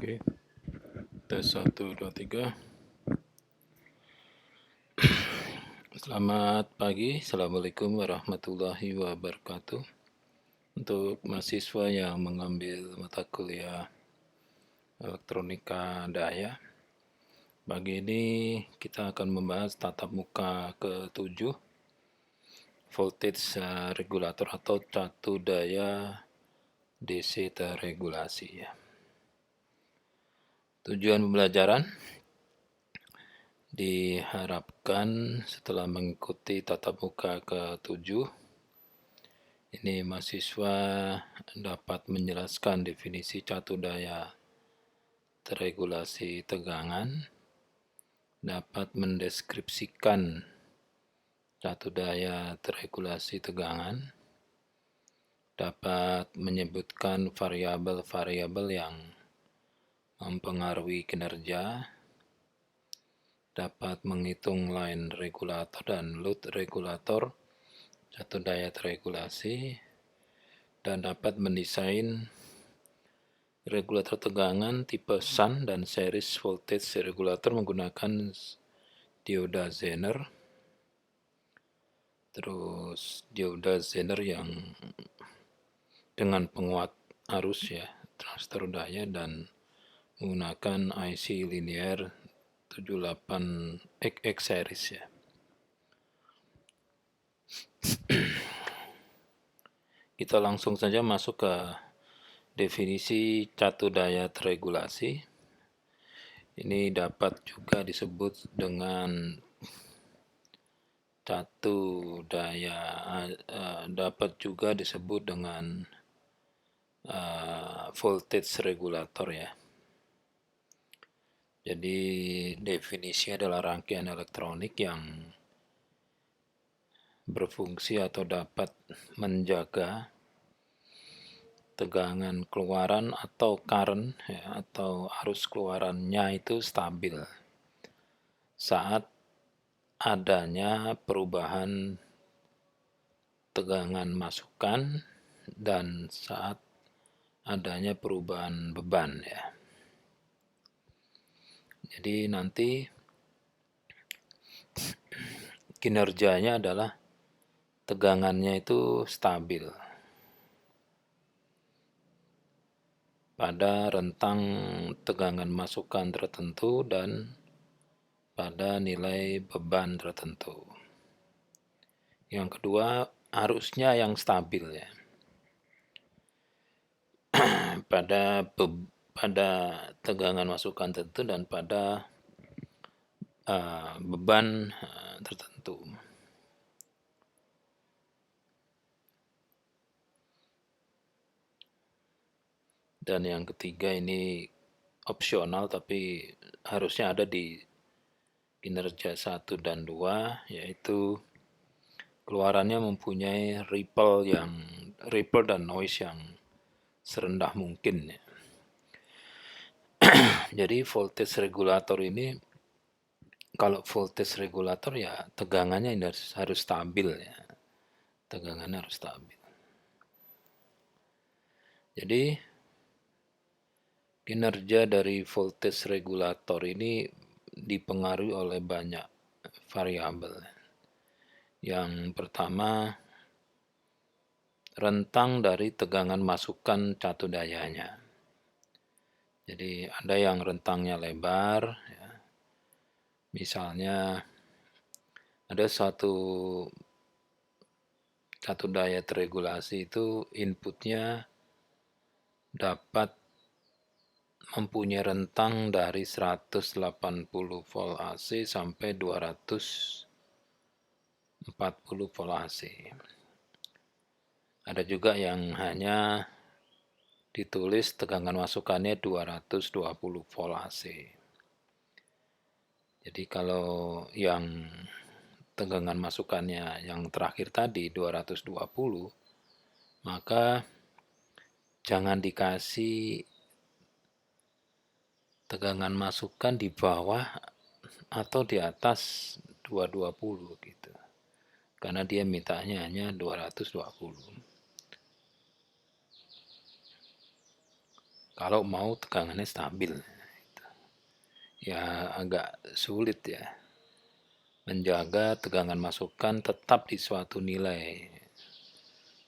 Oke, tes 1, 2, 3. Selamat pagi, Assalamualaikum warahmatullahi wabarakatuh. Untuk mahasiswa yang mengambil mata kuliah elektronika daya, pagi ini kita akan membahas tatap muka ke-7, voltage regulator atau catu daya DC terregulasi. Tujuan pembelajaran diharapkan setelah mengikuti tatap muka ke-7, ini mahasiswa dapat menjelaskan definisi catu daya terregulasi tegangan, dapat mendeskripsikan catu daya terregulasi tegangan, dapat menyebutkan variabel-variabel yang mempengaruhi kinerja, dapat menghitung line regulator dan load regulator catu daya terregulasi, dan dapat mendesain regulator tegangan tipe SUN dan series voltage regulator menggunakan dioda Zener. Terus dioda Zener yang dengan penguat arus transistor daya, dan menggunakan IC linear 78XX series Kita langsung saja masuk ke definisi catu daya terregulasi. Ini dapat juga disebut dengan catu daya, dapat juga disebut dengan voltage regulator Jadi definisi adalah rangkaian elektronik yang berfungsi atau dapat menjaga tegangan keluaran atau current atau arus keluarannya itu stabil saat adanya perubahan tegangan masukan dan saat adanya perubahan beban Jadi nanti kinerjanya adalah tegangannya itu stabil pada rentang tegangan masukan tertentu dan pada nilai beban tertentu. Yang kedua, arusnya yang stabil pada tegangan masukan tertentu dan pada beban tertentu. Dan yang ketiga ini opsional tapi harusnya ada di kinerja 1 dan 2, yaitu keluarannya mempunyai ripple dan noise yang serendah mungkin Jadi voltage regulator ini, kalau voltage regulator tegangannya harus stabil tegangannya harus stabil. Jadi kinerja dari voltage regulator ini dipengaruhi oleh banyak variabel. Yang pertama, rentang dari tegangan masukan catu dayanya. Jadi ada yang rentangnya lebar, misalnya ada suatu catu daya terregulasi itu inputnya dapat mempunyai rentang dari 180 volt AC sampai 240 volt AC. Ada juga yang hanya ditulis tegangan masukannya 220 volt AC. Jadi kalau yang tegangan masukannya yang terakhir tadi 220, maka jangan dikasih tegangan masukan di bawah atau di atas 220 gitu. Karena dia mintanya hanya 220. kalau mau tegangannya stabil. Ya agak sulit ya menjaga tegangan masukan tetap di suatu nilai,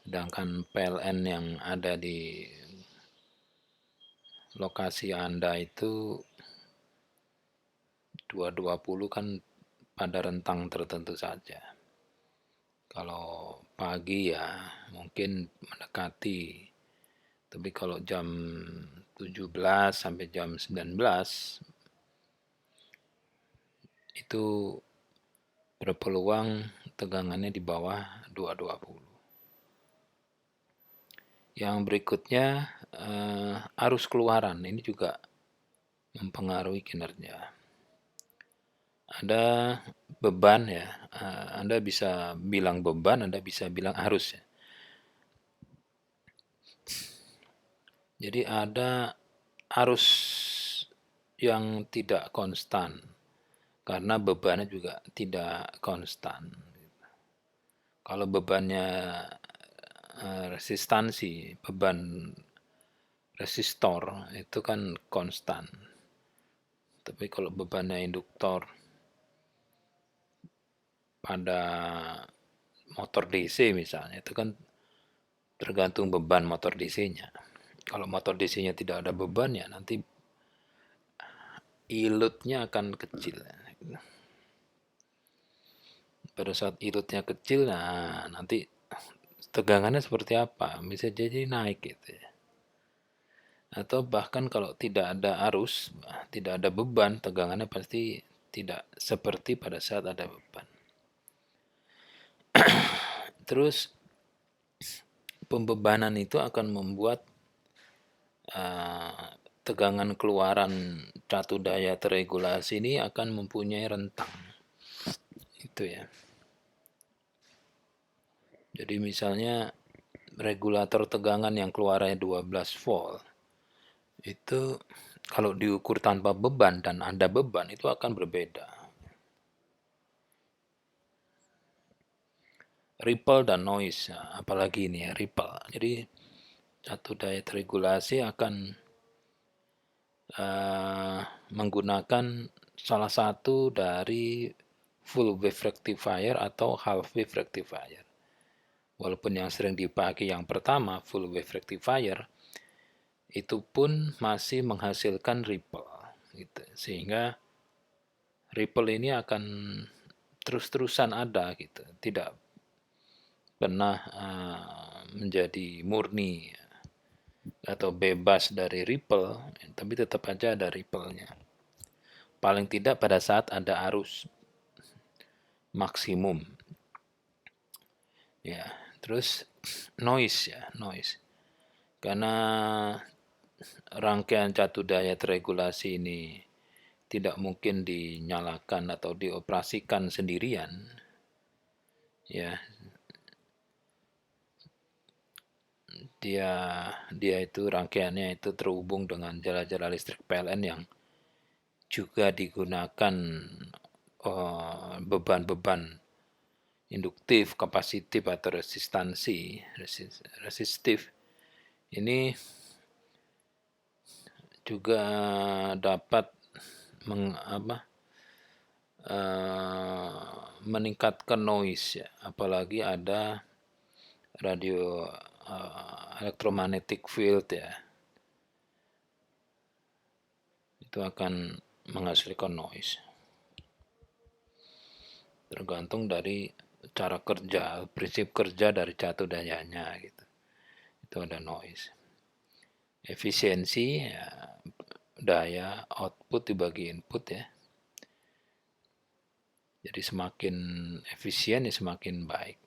sedangkan PLN yang ada di lokasi Anda itu 220 kan pada rentang tertentu saja. Kalau pagi ya mungkin mendekati, tapi kalau jam 17 sampai jam 19 itu berpeluang tegangannya di bawah 220. Yang berikutnya arus keluaran ini juga mempengaruhi kinerja. Ada beban ya, Anda bisa bilang beban, Anda bisa bilang arus ya. Jadi ada arus yang tidak konstan karena bebannya juga tidak konstan. Kalau bebannya resistansi, beban resistor itu kan konstan. Tapi kalau bebannya induktor pada motor DC misalnya, itu kan tergantung beban motor DC-nya. Kalau motor DC-nya tidak ada beban ya nanti ilutnya akan kecil. Pada saat ilutnya kecil, nah nanti tegangannya seperti apa? Bisa jadi naik gitu ya. Atau bahkan kalau tidak ada arus, tidak ada beban, tegangannya pasti tidak seperti pada saat ada beban. Terus pembebanan itu akan membuat tegangan keluaran catu daya terregulasi ini akan mempunyai rentang. Itu ya. Jadi misalnya regulator tegangan yang keluarannya 12 volt itu kalau diukur tanpa beban dan ada beban itu akan berbeda. Ripple dan noise, apalagi ini ya ripple. Jadi catu daya terregulasi akan menggunakan salah satu dari full wave rectifier atau half wave rectifier. Walaupun yang sering dipakai yang pertama full wave rectifier, itu pun masih menghasilkan ripple gitu. Sehingga ripple ini akan terus-terusan ada gitu, tidak pernah menjadi murni atau bebas dari ripple, tapi tetap aja ada ripple-nya. Paling tidak pada saat ada arus maksimum. Ya, terus noise ya, noise. Karena rangkaian catu daya terregulasi ini tidak mungkin dinyalakan atau dioperasikan sendirian. Ya, dia itu rangkaiannya itu terhubung dengan jala-jala listrik PLN yang juga digunakan beban-beban induktif, kapasitif atau resistif. Ini juga dapat meningkatkan noise ya, apalagi ada radio electromagnetic field ya, itu akan menghasilkan noise. Tergantung dari cara kerja, prinsip kerja dari catu dayanya gitu. Itu ada noise. Efisiensi ya, daya output dibagi input ya. Jadi semakin efisien ya semakin baik.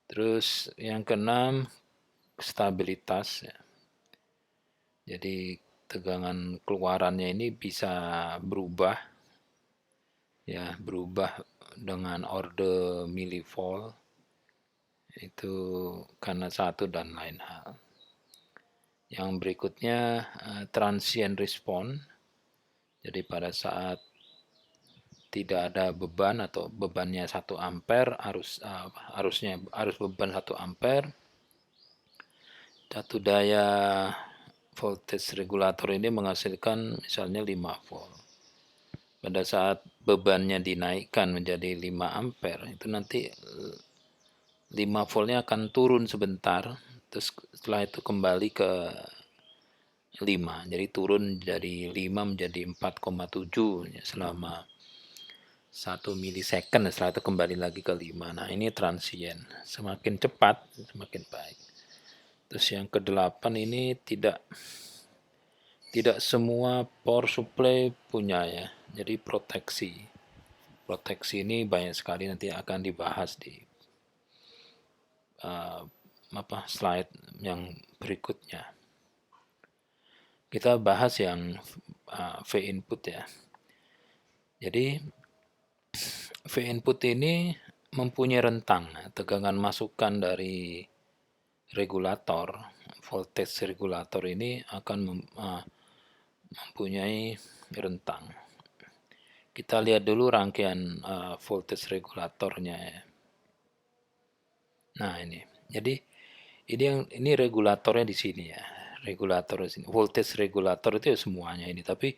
Terus yang keenam stabilitas ya. Jadi tegangan keluarannya ini bisa berubah ya, berubah dengan orde milivolt itu karena satu dan lain hal. Yang berikutnya transient response. Jadi pada saat tidak ada beban atau bebannya 1 ampere, arus beban 1 ampere, catu daya voltage regulator ini menghasilkan misalnya 5 volt. Pada saat bebannya dinaikkan menjadi 5 ampere, itu nanti 5 voltnya akan turun sebentar, terus setelah itu kembali ke 5. Jadi turun dari 5 menjadi 4,7 selama 1 milisecond, setelah itu kembali lagi ke 5. Nah, ini transient. Semakin cepat, semakin baik. Terus yang ke-8 ini tidak semua power supply punya ya. Jadi proteksi. Proteksi ini banyak sekali, nanti akan dibahas di slide yang berikutnya. Kita bahas yang V input ya. Jadi V input ini mempunyai rentang. Tegangan masukan dari regulator, voltage regulator ini akan mempunyai rentang. Kita lihat dulu rangkaian voltage regulatornya ya. Nah, ini. Jadi ini regulatornya di sini ya. Regulator di sini. Voltage regulator itu ya semuanya ini, tapi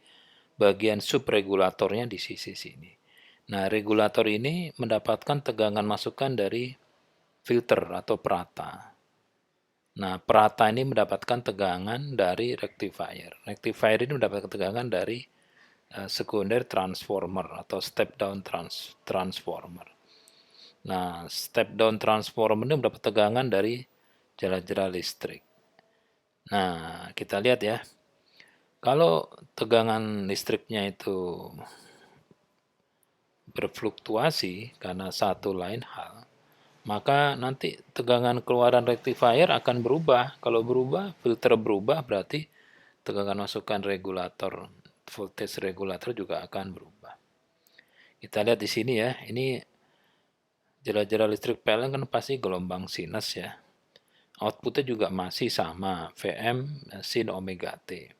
bagian subregulatornya di sisi sini. Nah, regulator ini mendapatkan tegangan masukan dari filter atau perata. Nah, perata ini mendapatkan tegangan dari rectifier. Rectifier ini mendapatkan tegangan dari sekunder transformer atau step down transformer. Nah, step down transformer ini mendapat tegangan dari jala-jala listrik. Nah, kita lihat ya. Kalau tegangan listriknya itu berfluktuasi karena satu lain hal, maka nanti tegangan keluaran rectifier akan berubah. Kalau berubah, filter berubah, berarti tegangan masukan regulator, voltage regulator juga akan berubah. Kita lihat di sini ya, ini jala-jala listrik PLN kan pasti gelombang sinus ya. Outputnya juga masih sama, Vm sin omega T.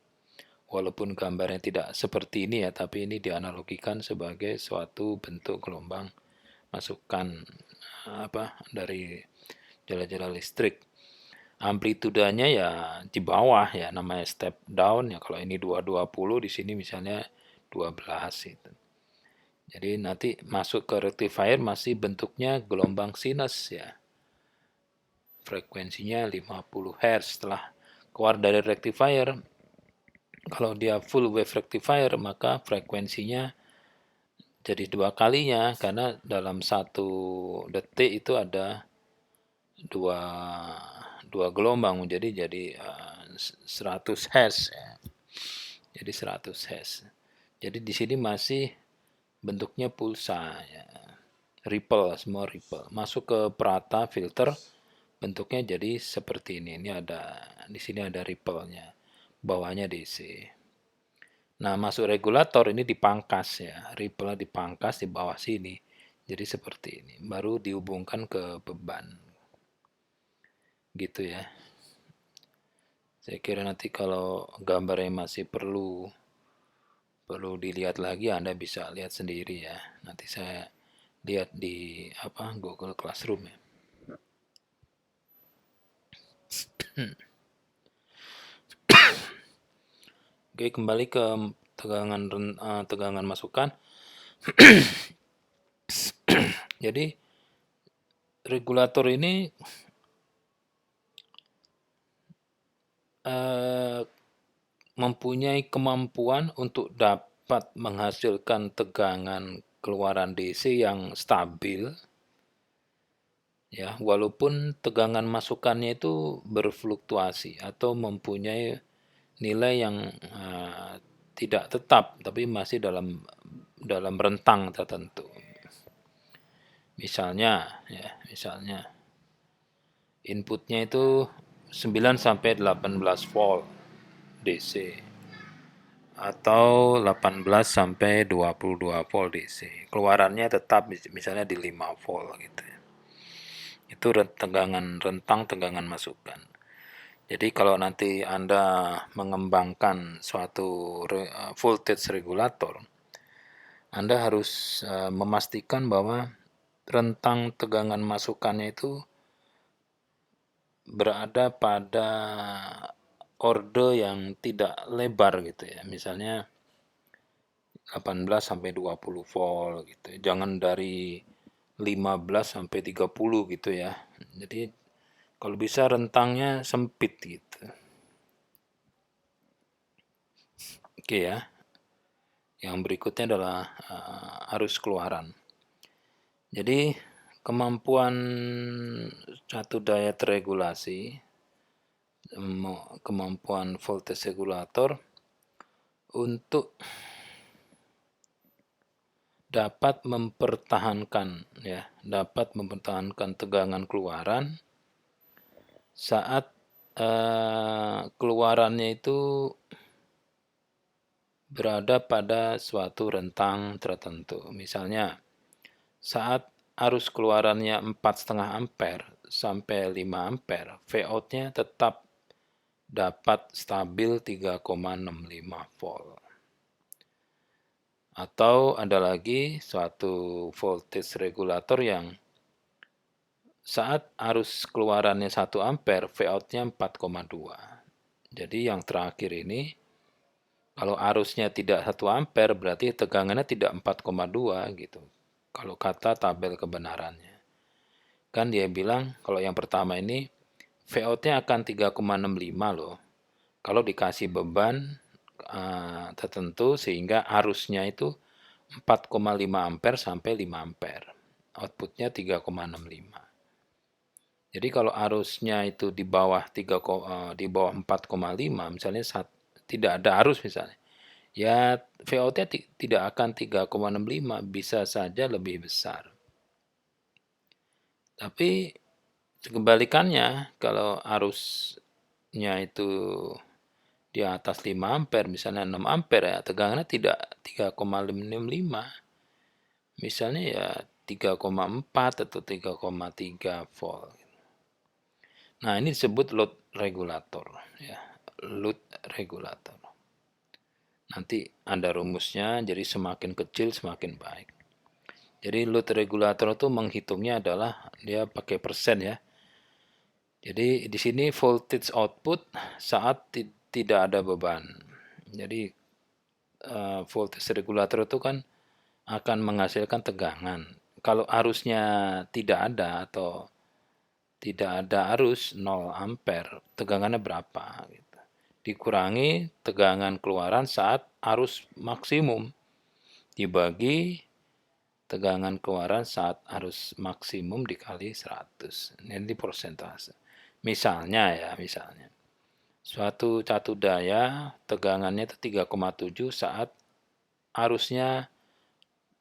Walaupun gambarnya tidak seperti ini ya, tapi ini dianalogikan sebagai suatu bentuk gelombang masukan dari jala-jala listrik. Amplitudanya ya di bawah ya, namanya step down ya. Kalau ini 220, di sini misalnya 12 itu. Jadi nanti masuk ke rectifier masih bentuknya gelombang sinus ya. Frekuensinya 50 Hz. Setelah keluar dari rectifier, kalau dia full wave rectifier, maka frekuensinya jadi 2 kalinya, karena dalam 1 detik itu ada dua gelombang, jadi 100 Hz ya. Jadi 100 Hz. Jadi di sini masih bentuknya pulsa ya. Ripple, semua ripple. Masuk ke perata filter, bentuknya jadi seperti ini. Di sini ada ripple-nya. Bawahnya DC. Nah, masuk regulator ini dipangkas ya. Ripple dipangkas di bawah sini. Jadi seperti ini. Baru dihubungkan ke beban. Gitu ya. Saya kira nanti kalau gambarnya masih perlu dilihat lagi, Anda bisa lihat sendiri ya. Nanti saya lihat di Google Classroom ya. Oke, kembali ke tegangan masukan. Jadi regulator ini mempunyai kemampuan untuk dapat menghasilkan tegangan keluaran DC yang stabil ya, walaupun tegangan masukannya itu berfluktuasi atau mempunyai nilai yang tidak tetap, tapi masih dalam rentang tertentu. Misalnya inputnya itu 9 sampai 18 volt DC atau 18 sampai 22 volt DC. Keluarannya tetap misalnya di 5 volt gitu. Itu rentang tegangan masukan. Jadi kalau nanti Anda mengembangkan suatu voltage regulator, Anda harus memastikan bahwa rentang tegangan masukannya itu berada pada orde yang tidak lebar gitu ya, misalnya 18 sampai 20 volt gitu. Jangan dari 15 sampai 30 gitu ya. Jadi kalau bisa rentangnya sempit gitu. Oke ya. Yang berikutnya adalah arus keluaran. Jadi kemampuan satu daya terregulasi, kemampuan voltage regulator untuk dapat mempertahankan tegangan keluaran saat keluarannya itu berada pada suatu rentang tertentu. Misalnya saat arus keluarannya 4,5 ampere sampai 5 ampere, Vout-nya tetap dapat stabil 3,65 volt. Atau ada lagi suatu voltage regulator yang saat arus keluarannya 1 ampere, Vout-nya 4,2. Jadi yang terakhir ini, kalau arusnya tidak 1 ampere, berarti tegangannya tidak 4,2 gitu. Kalau kata tabel kebenarannya. Kan dia bilang, kalau yang pertama ini, Vout-nya akan 3,65 loh. Kalau dikasih beban tertentu sehingga arusnya itu 4,5 ampere sampai 5 ampere. Outputnya 3,65. Jadi kalau arusnya itu di bawah 4,5, misalnya tidak ada arus misalnya, ya Vout-nya tidak akan 3,65, bisa saja lebih besar. Tapi kebalikannya, kalau arusnya itu di atas 5 ampere, misalnya 6 ampere, ya tegangannya tidak 3,65, misalnya ya 3,4 atau 3,3 volt. Nah, ini disebut load regulator ya, load regulator. Nanti ada rumusnya, jadi semakin kecil semakin baik. Jadi load regulator itu menghitungnya adalah dia pakai persen ya. Jadi di sini voltage output saat tidak ada beban. Jadi voltage regulator itu kan akan menghasilkan tegangan. Kalau arusnya tidak ada atau tidak ada arus 0 ampere, tegangannya berapa gitu. Dikurangi tegangan keluaran saat arus maksimum dibagi tegangan keluaran saat arus maksimum dikali 100. Ini persentase. Misalnya suatu catu daya tegangannya itu 3,7 saat arusnya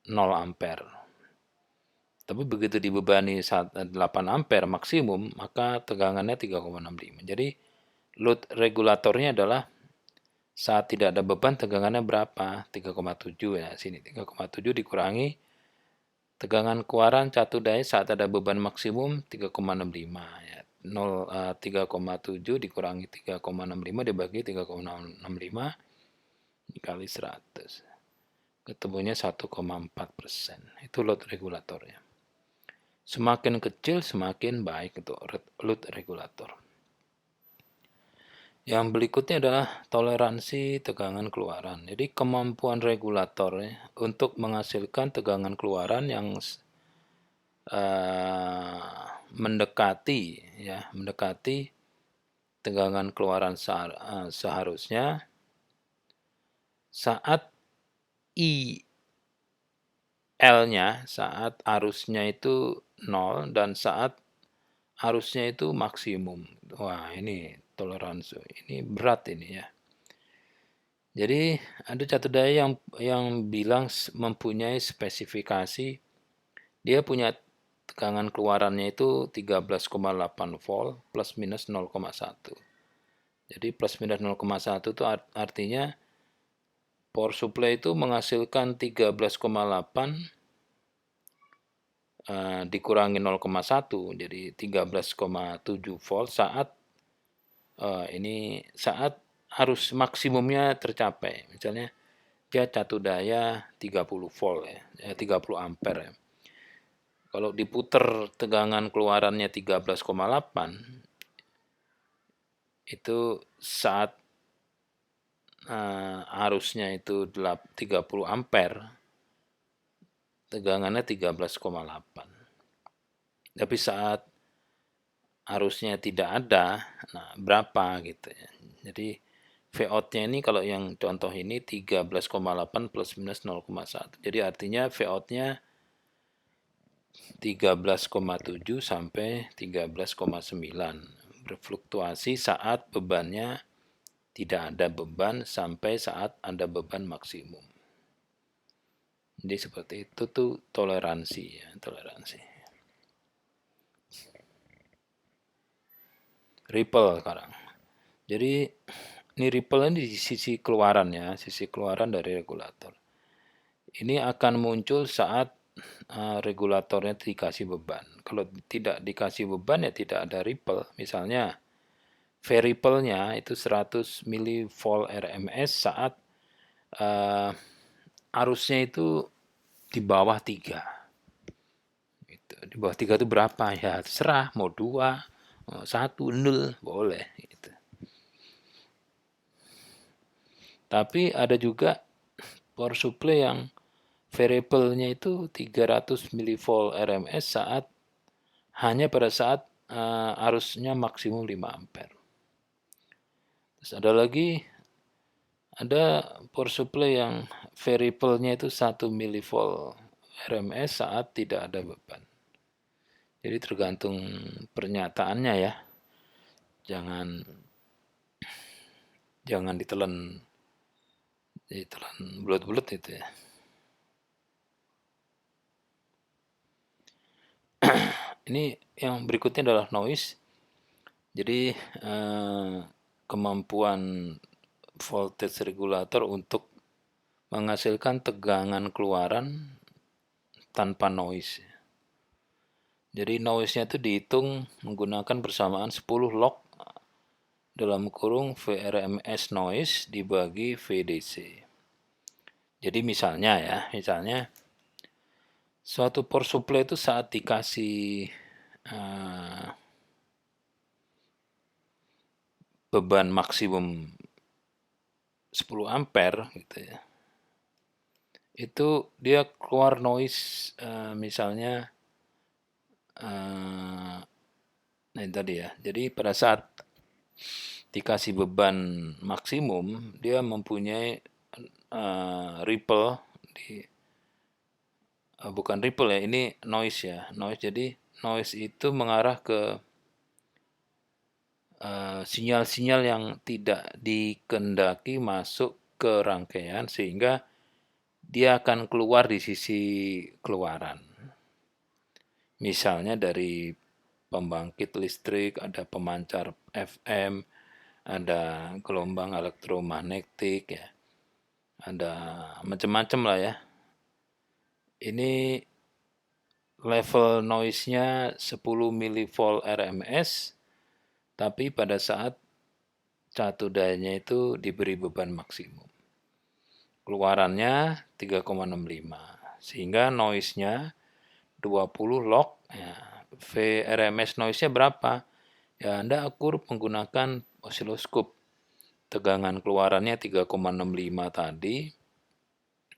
0 ampere. Tapi begitu dibebani 8 ampere maksimum, maka tegangannya 3,65. Jadi load regulatornya adalah saat tidak ada beban tegangannya berapa? 3,7 ya, sini 3,7 dikurangi tegangan keluaran catu daya saat ada beban maksimum 3,65 ya. 3,7 dikurangi 3,65 dibagi 3,65 dikali 100. Ketemunya 1,4%. Itu load regulatornya. Semakin kecil semakin baik untuk load regulator. Yang berikutnya adalah toleransi tegangan keluaran. Jadi kemampuan regulator untuk menghasilkan tegangan keluaran yang mendekati tegangan keluaran seharusnya saat L-nya, saat arusnya itu 0 dan saat arusnya itu maksimum. Wah, ini toleransi. Ini berat ini ya. Jadi ada satu daya yang bilang mempunyai spesifikasi, dia punya tegangan keluarannya itu 13,8 volt plus minus 0,1. Jadi plus minus 0,1 itu artinya power supply itu menghasilkan 13,8 dikurangi 0,1 jadi 13,7 volt saat saat arus maksimumnya tercapai. Misalnya dia catu daya 30 volt ya, 30 ampere ya. Kalau diputer tegangan keluarannya 13,8 itu saat arusnya itu 30 ampere, tegangannya 13,8. Tapi saat arusnya tidak ada, nah berapa gitu ya. Jadi V-out-nya ini kalau yang contoh ini 13,8 plus minus 0,1. Jadi artinya V-out-nya 13,7 sampai 13,9. Berfluktuasi saat bebannya tidak ada beban sampai saat ada beban maksimum. Jadi seperti itu tuh toleransi ya, toleransi. Ripple sekarang. Jadi ini ripple ini di sisi keluaran ya, sisi keluaran dari regulator. Ini akan muncul saat regulatornya dikasih beban. Kalau tidak dikasih beban ya tidak ada ripple. Misalnya V-ripple-nya itu 100 mV RMS saat arusnya itu di bawah 3. Gitu. Di bawah 3 itu berapa? Ya terserah, mau 2, 1, 0, boleh. Gitu. Tapi ada juga power supply yang variable-nya itu 300 mV RMS hanya pada saat arusnya maksimum 5 ampere. Terus ada lagi, ada power supply yang variable-nya itu 1 mV RMS saat tidak ada beban. Jadi tergantung pernyataannya ya. Jangan ditelan bulat-bulat itu ya. Ini yang berikutnya adalah noise. Jadi kemampuan voltage regulator untuk menghasilkan tegangan keluaran tanpa noise. Jadi noise-nya itu dihitung menggunakan persamaan 10 log dalam kurung VRMS noise dibagi VDC. Jadi misalnya suatu power supply itu saat dikasih beban maksimum 10 ampere gitu ya. Itu dia keluar noise misalnya nah ini tadi ya. Jadi pada saat dikasih beban maksimum dia mempunyai ripple bukan ripple ya, ini noise ya. Jadi noise itu mengarah ke sinyal-sinyal yang tidak dikehendaki masuk ke rangkaian sehingga dia akan keluar di sisi keluaran. Misalnya dari pembangkit listrik, ada pemancar FM, ada gelombang elektromagnetik ya. Ada macam-macam lah ya. Ini level noise-nya 10 mV RMS, tapi pada saat satu dayanya itu diberi beban maksimum. Keluarannya 3,65, sehingga noise-nya 20 log. Ya, VRMS noise-nya berapa? Ya, Anda ukur menggunakan osiloskop. Tegangan keluarannya 3,65 tadi,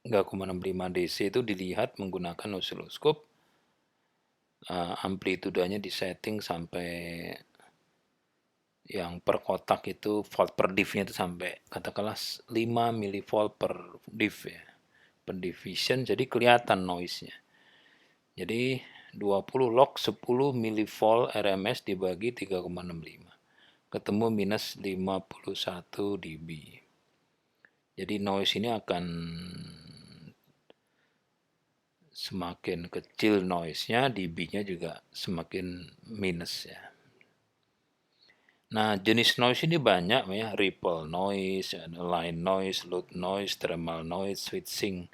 3,65 DC itu dilihat menggunakan osiloskop. Amplitudanya disetting sampai yang per kotak itu volt per div-nya itu sampai katakanlah 5 mV per div ya. Per division, jadi kelihatan noise-nya. Jadi 20 log 10 mV RMS dibagi 3,65. Ketemu minus 51 dB. Jadi noise ini akan semakin kecil noise-nya, dB-nya juga semakin minus ya. Nah, jenis noise ini banyak ya, ripple noise, line noise, load noise, thermal noise, switching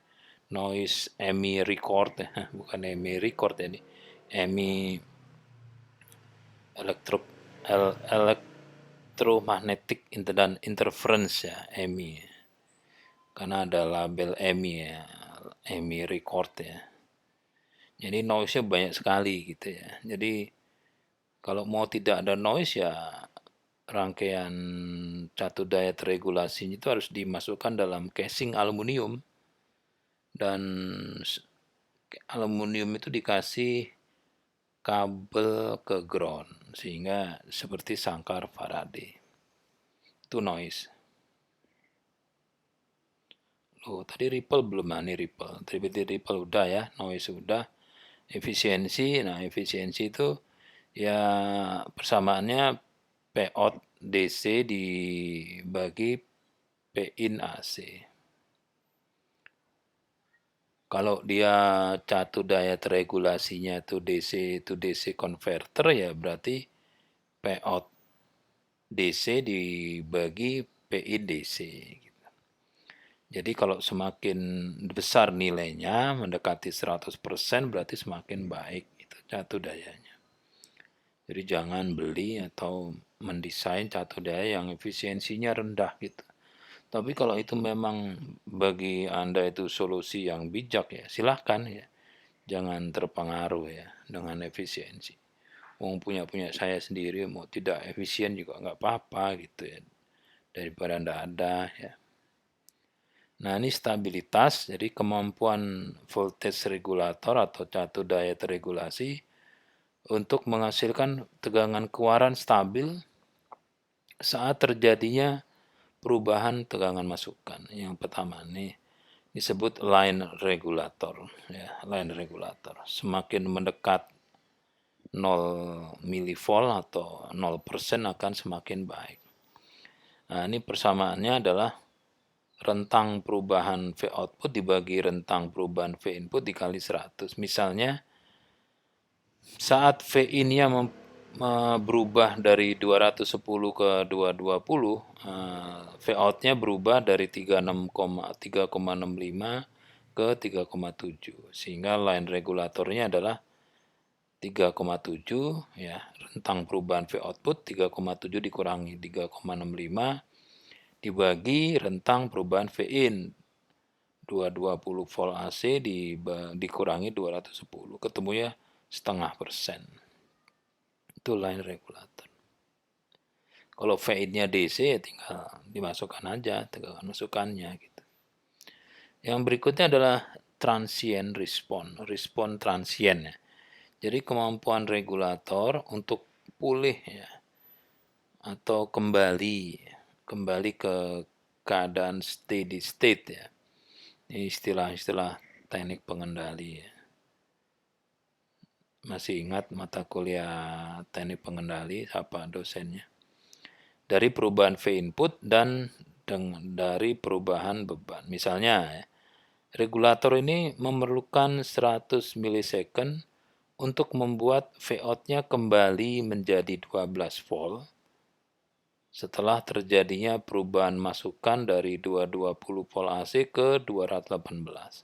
noise, EMI record ya, bukan EMI record ya, ini EMI electromagnetic interference ya, EMI. Karena ada label EMI ya, EMI record ya. Jadi noise-nya banyak sekali gitu ya. Jadi kalau mau tidak ada noise ya rangkaian catu daya terregulasinya itu harus dimasukkan dalam casing aluminium, dan aluminium itu dikasih kabel ke ground sehingga seperti sangkar Faraday. Itu noise. Loh, tadi ripple belum? Nih ripple. Tadi ripple udah ya, noise udah. Efisiensi, nah efisiensi itu ya persamaannya P out DC dibagi P in AC. Kalau dia catu daya terregulasinya itu DC to DC converter, ya berarti P out DC dibagi P in DC. Jadi kalau semakin besar nilainya mendekati 100%, berarti semakin baik itu catu dayanya. Jadi jangan beli atau mendesain catu daya yang efisiensinya rendah gitu. Tapi kalau itu memang bagi Anda itu solusi yang bijak, ya silahkan ya. Jangan terpengaruh ya dengan efisiensi. Mau punya saya sendiri, mau tidak efisien juga nggak apa-apa gitu ya. Daripada nggak ada ya. Nah, ini stabilitas, jadi kemampuan voltage regulator atau catu daya terregulasi untuk menghasilkan tegangan keluaran stabil saat terjadinya perubahan tegangan masukan. Yang pertama nih disebut line regulator ya, line regulator. Semakin mendekat 0 milivolt atau 0% akan semakin baik. Nah, ini persamaannya adalah rentang perubahan V output dibagi rentang perubahan V input dikali 100. Misalnya saat V in-nya berubah dari 210 ke 220, V out-nya berubah dari 3,65 ke 3,7, sehingga line regulatornya adalah 3,7 ya, rentang perubahan V output 3,7 dikurangi 3,65 dibagi rentang perubahan V in 220 volt AC dikurangi 210, ketemu ya 0,5%. Itu line regulator. Kalau V in-nya DC ya tinggal dimasukkan aja tegangan masukannya gitu. Yang berikutnya adalah transient response, respon transient ya. Jadi kemampuan regulator untuk pulih ya, atau kembali ke keadaan steady state ya. Ini istilah-istilah teknik pengendali ya. Masih ingat mata kuliah teknik pengendali apa dosennya? Dari perubahan V input dan dari perubahan beban. Misalnya ya, regulator ini memerlukan 100 milisecond untuk membuat V out-nya kembali menjadi 12 volt setelah terjadinya perubahan masukan dari 220 volt AC ke 218.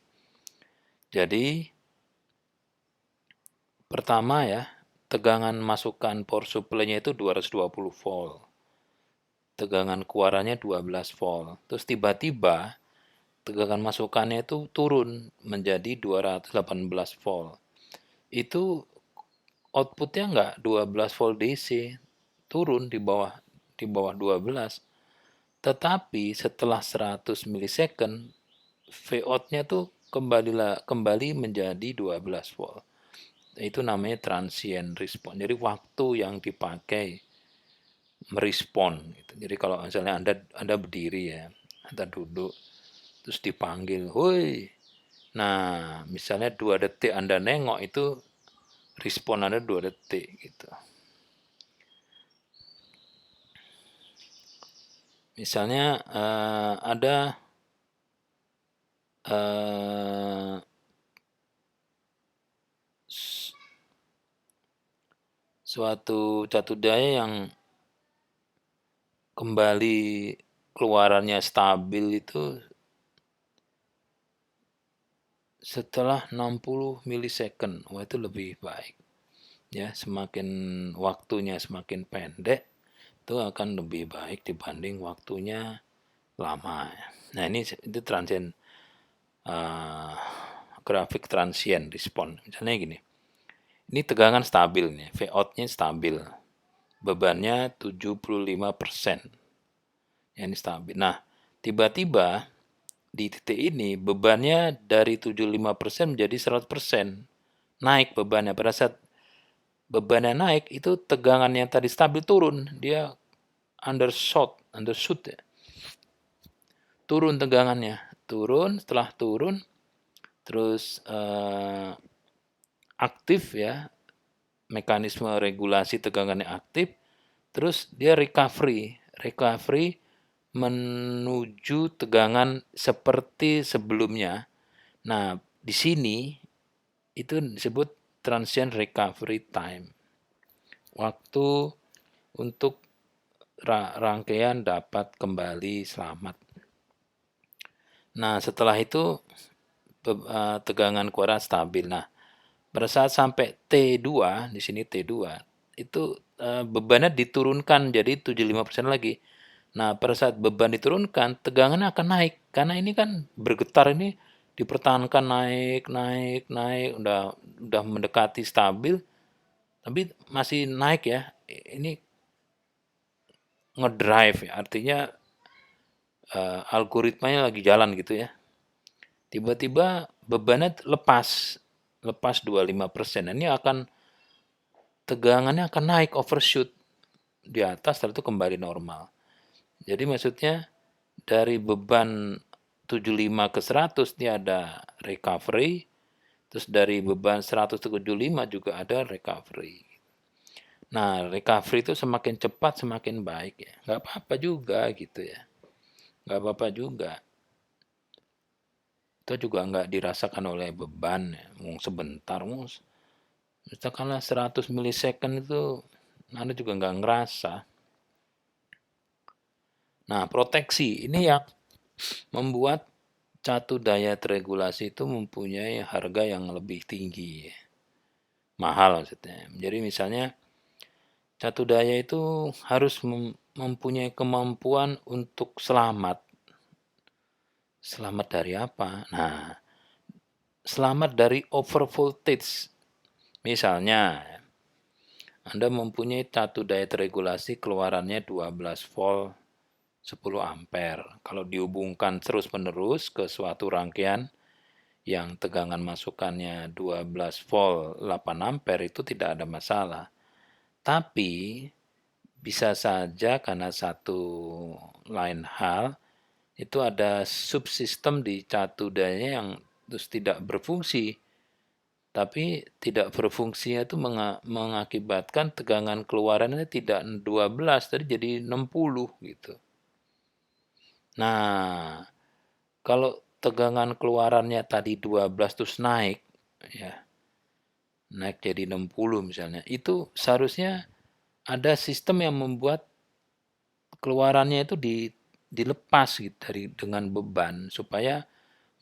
Jadi pertama ya, tegangan masukan power supply-nya itu 220 volt. Tegangan keluarannya 12 volt. Terus tiba-tiba tegangan masukannya itu turun menjadi 218 volt. Itu outputnya enggak 12 volt DC, turun di bawah 12. Tetapi setelah 100 milisecond, V out-nya tuh kembali menjadi 12 volt. Itu namanya transient response. Jadi waktu yang dipakai merespon gitu. Jadi kalau misalnya Anda berdiri ya, Anda duduk terus dipanggil, "Woi." Nah, misalnya 2 detik Anda nengok, itu respon Anda 2 detik gitu. Misalnya ada suatu catu daya yang kembali keluarannya stabil itu setelah 60 milisecond. Wah, itu lebih baik. Ya, semakin waktunya semakin pendek, itu akan lebih baik dibanding waktunya lama. Nah, ini itu transient, grafik transient respon. Misalnya gini, ini tegangan stabil nih, V out-nya stabil bebannya 75%. Yang ini stabil. Nah, tiba-tiba di titik ini bebannya dari 75% menjadi 100%. Naik bebannya. Pada saat bebannya naik, itu tegangan yang tadi stabil turun. Dia undershoot ya. Turun tegangannya. Setelah turun, terus aktif ya, mekanisme regulasi tegangannya aktif, terus dia recovery menuju tegangan seperti sebelumnya. Nah, di sini itu disebut transient recovery time. Waktu untuk rangkaian dapat kembali selamat. Nah, setelah itu tegangan keluaran stabil. Nah, pada saat sampai T2, di sini T2, itu bebannya diturunkan jadi 75% lagi. Nah, pada saat beban diturunkan, tegangannya akan naik. Karena ini kan bergetar ini dipertahankan naik, udah mendekati stabil, tapi masih naik ya. Ini ngedrive ya, artinya algoritmanya lagi jalan gitu ya. Tiba-tiba bebannya lepas 25%. Ini tegangannya akan naik, overshoot di atas, setelah itu kembali normal. Jadi maksudnya dari beban 75 ke 100 ini ada recovery, terus dari beban 100 ke 75 juga ada recovery. Nah, recovery itu semakin cepat semakin baik ya. Nggak apa-apa juga gitu ya. Nggak apa-apa juga. Itu juga nggak dirasakan oleh beban ya. Sebentar, misalkanlah 100 milisecond itu Anda juga nggak ngerasa. Nah, proteksi ini yang membuat catu daya regulasi itu mempunyai harga yang lebih tinggi. Mahal maksudnya. Jadi misalnya catu daya itu harus mempunyai kemampuan untuk selamat. Selamat dari apa? Nah, selamat dari over voltage. Misalnya, Anda mempunyai catu daya terregulasi keluarannya 12 volt 10 ampere. Kalau dihubungkan terus-menerus ke suatu rangkaian yang tegangan masukannya 12 volt 8 ampere itu tidak ada masalah. Tapi bisa saja karena satu lain hal itu ada subsistem di catu dayanya yang terus tidak berfungsi. Tapi tidak berfungsinya itu mengakibatkan tegangan keluarannya tidak 12 tadi jadi 60 gitu. Nah, kalau tegangan keluarannya tadi 12 terus naik ya. Naik jadi 60 misalnya. Itu seharusnya ada sistem yang membuat keluarannya itu dilepas gitu dengan beban supaya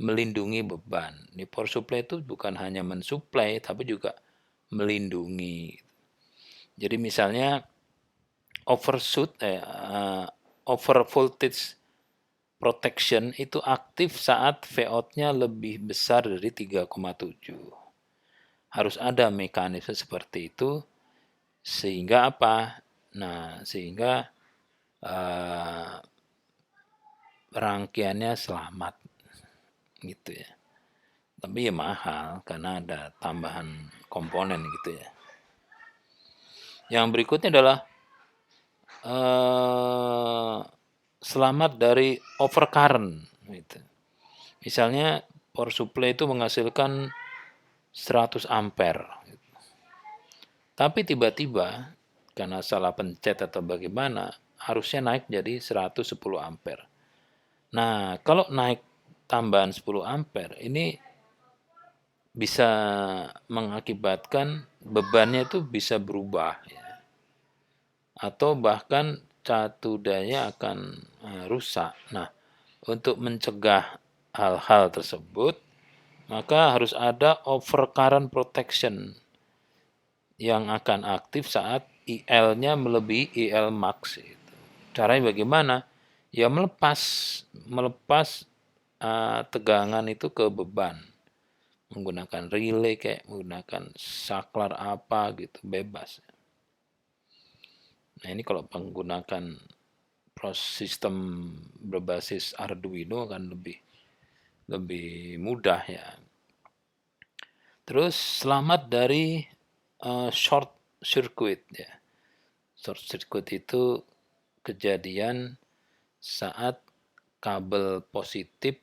melindungi beban. Ini power supply itu bukan hanya mensuplai tapi juga melindungi. Jadi misalnya over voltage protection itu aktif saat V-out-nya lebih besar dari 3,7. Harus ada mekanisme seperti itu sehingga apa? Nah, sehingga rangkaiannya selamat gitu ya. Tapi ya mahal karena ada tambahan komponen gitu ya. Yang berikutnya adalah selamat dari overcurrent gitu. Misalnya power supply itu menghasilkan 100 ampere. Tapi tiba-tiba karena salah pencet atau bagaimana harusnya naik jadi 110 ampere. Nah, kalau naik tambahan 10 ampere ini bisa mengakibatkan bebannya itu bisa berubah ya. Atau bahkan catu daya akan rusak. Nah, untuk mencegah hal-hal tersebut, maka harus ada overcurrent protection yang akan aktif saat IL-nya melebihi IL max. Caranya bagaimana? Ya melepas tegangan itu ke beban. Menggunakan relay kayak menggunakan saklar apa gitu, bebas. Nah, ini kalau menggunakan sistem berbasis Arduino kan lebih mudah ya. Terus selamat dari short circuit ya. Short circuit itu kejadian saat kabel positif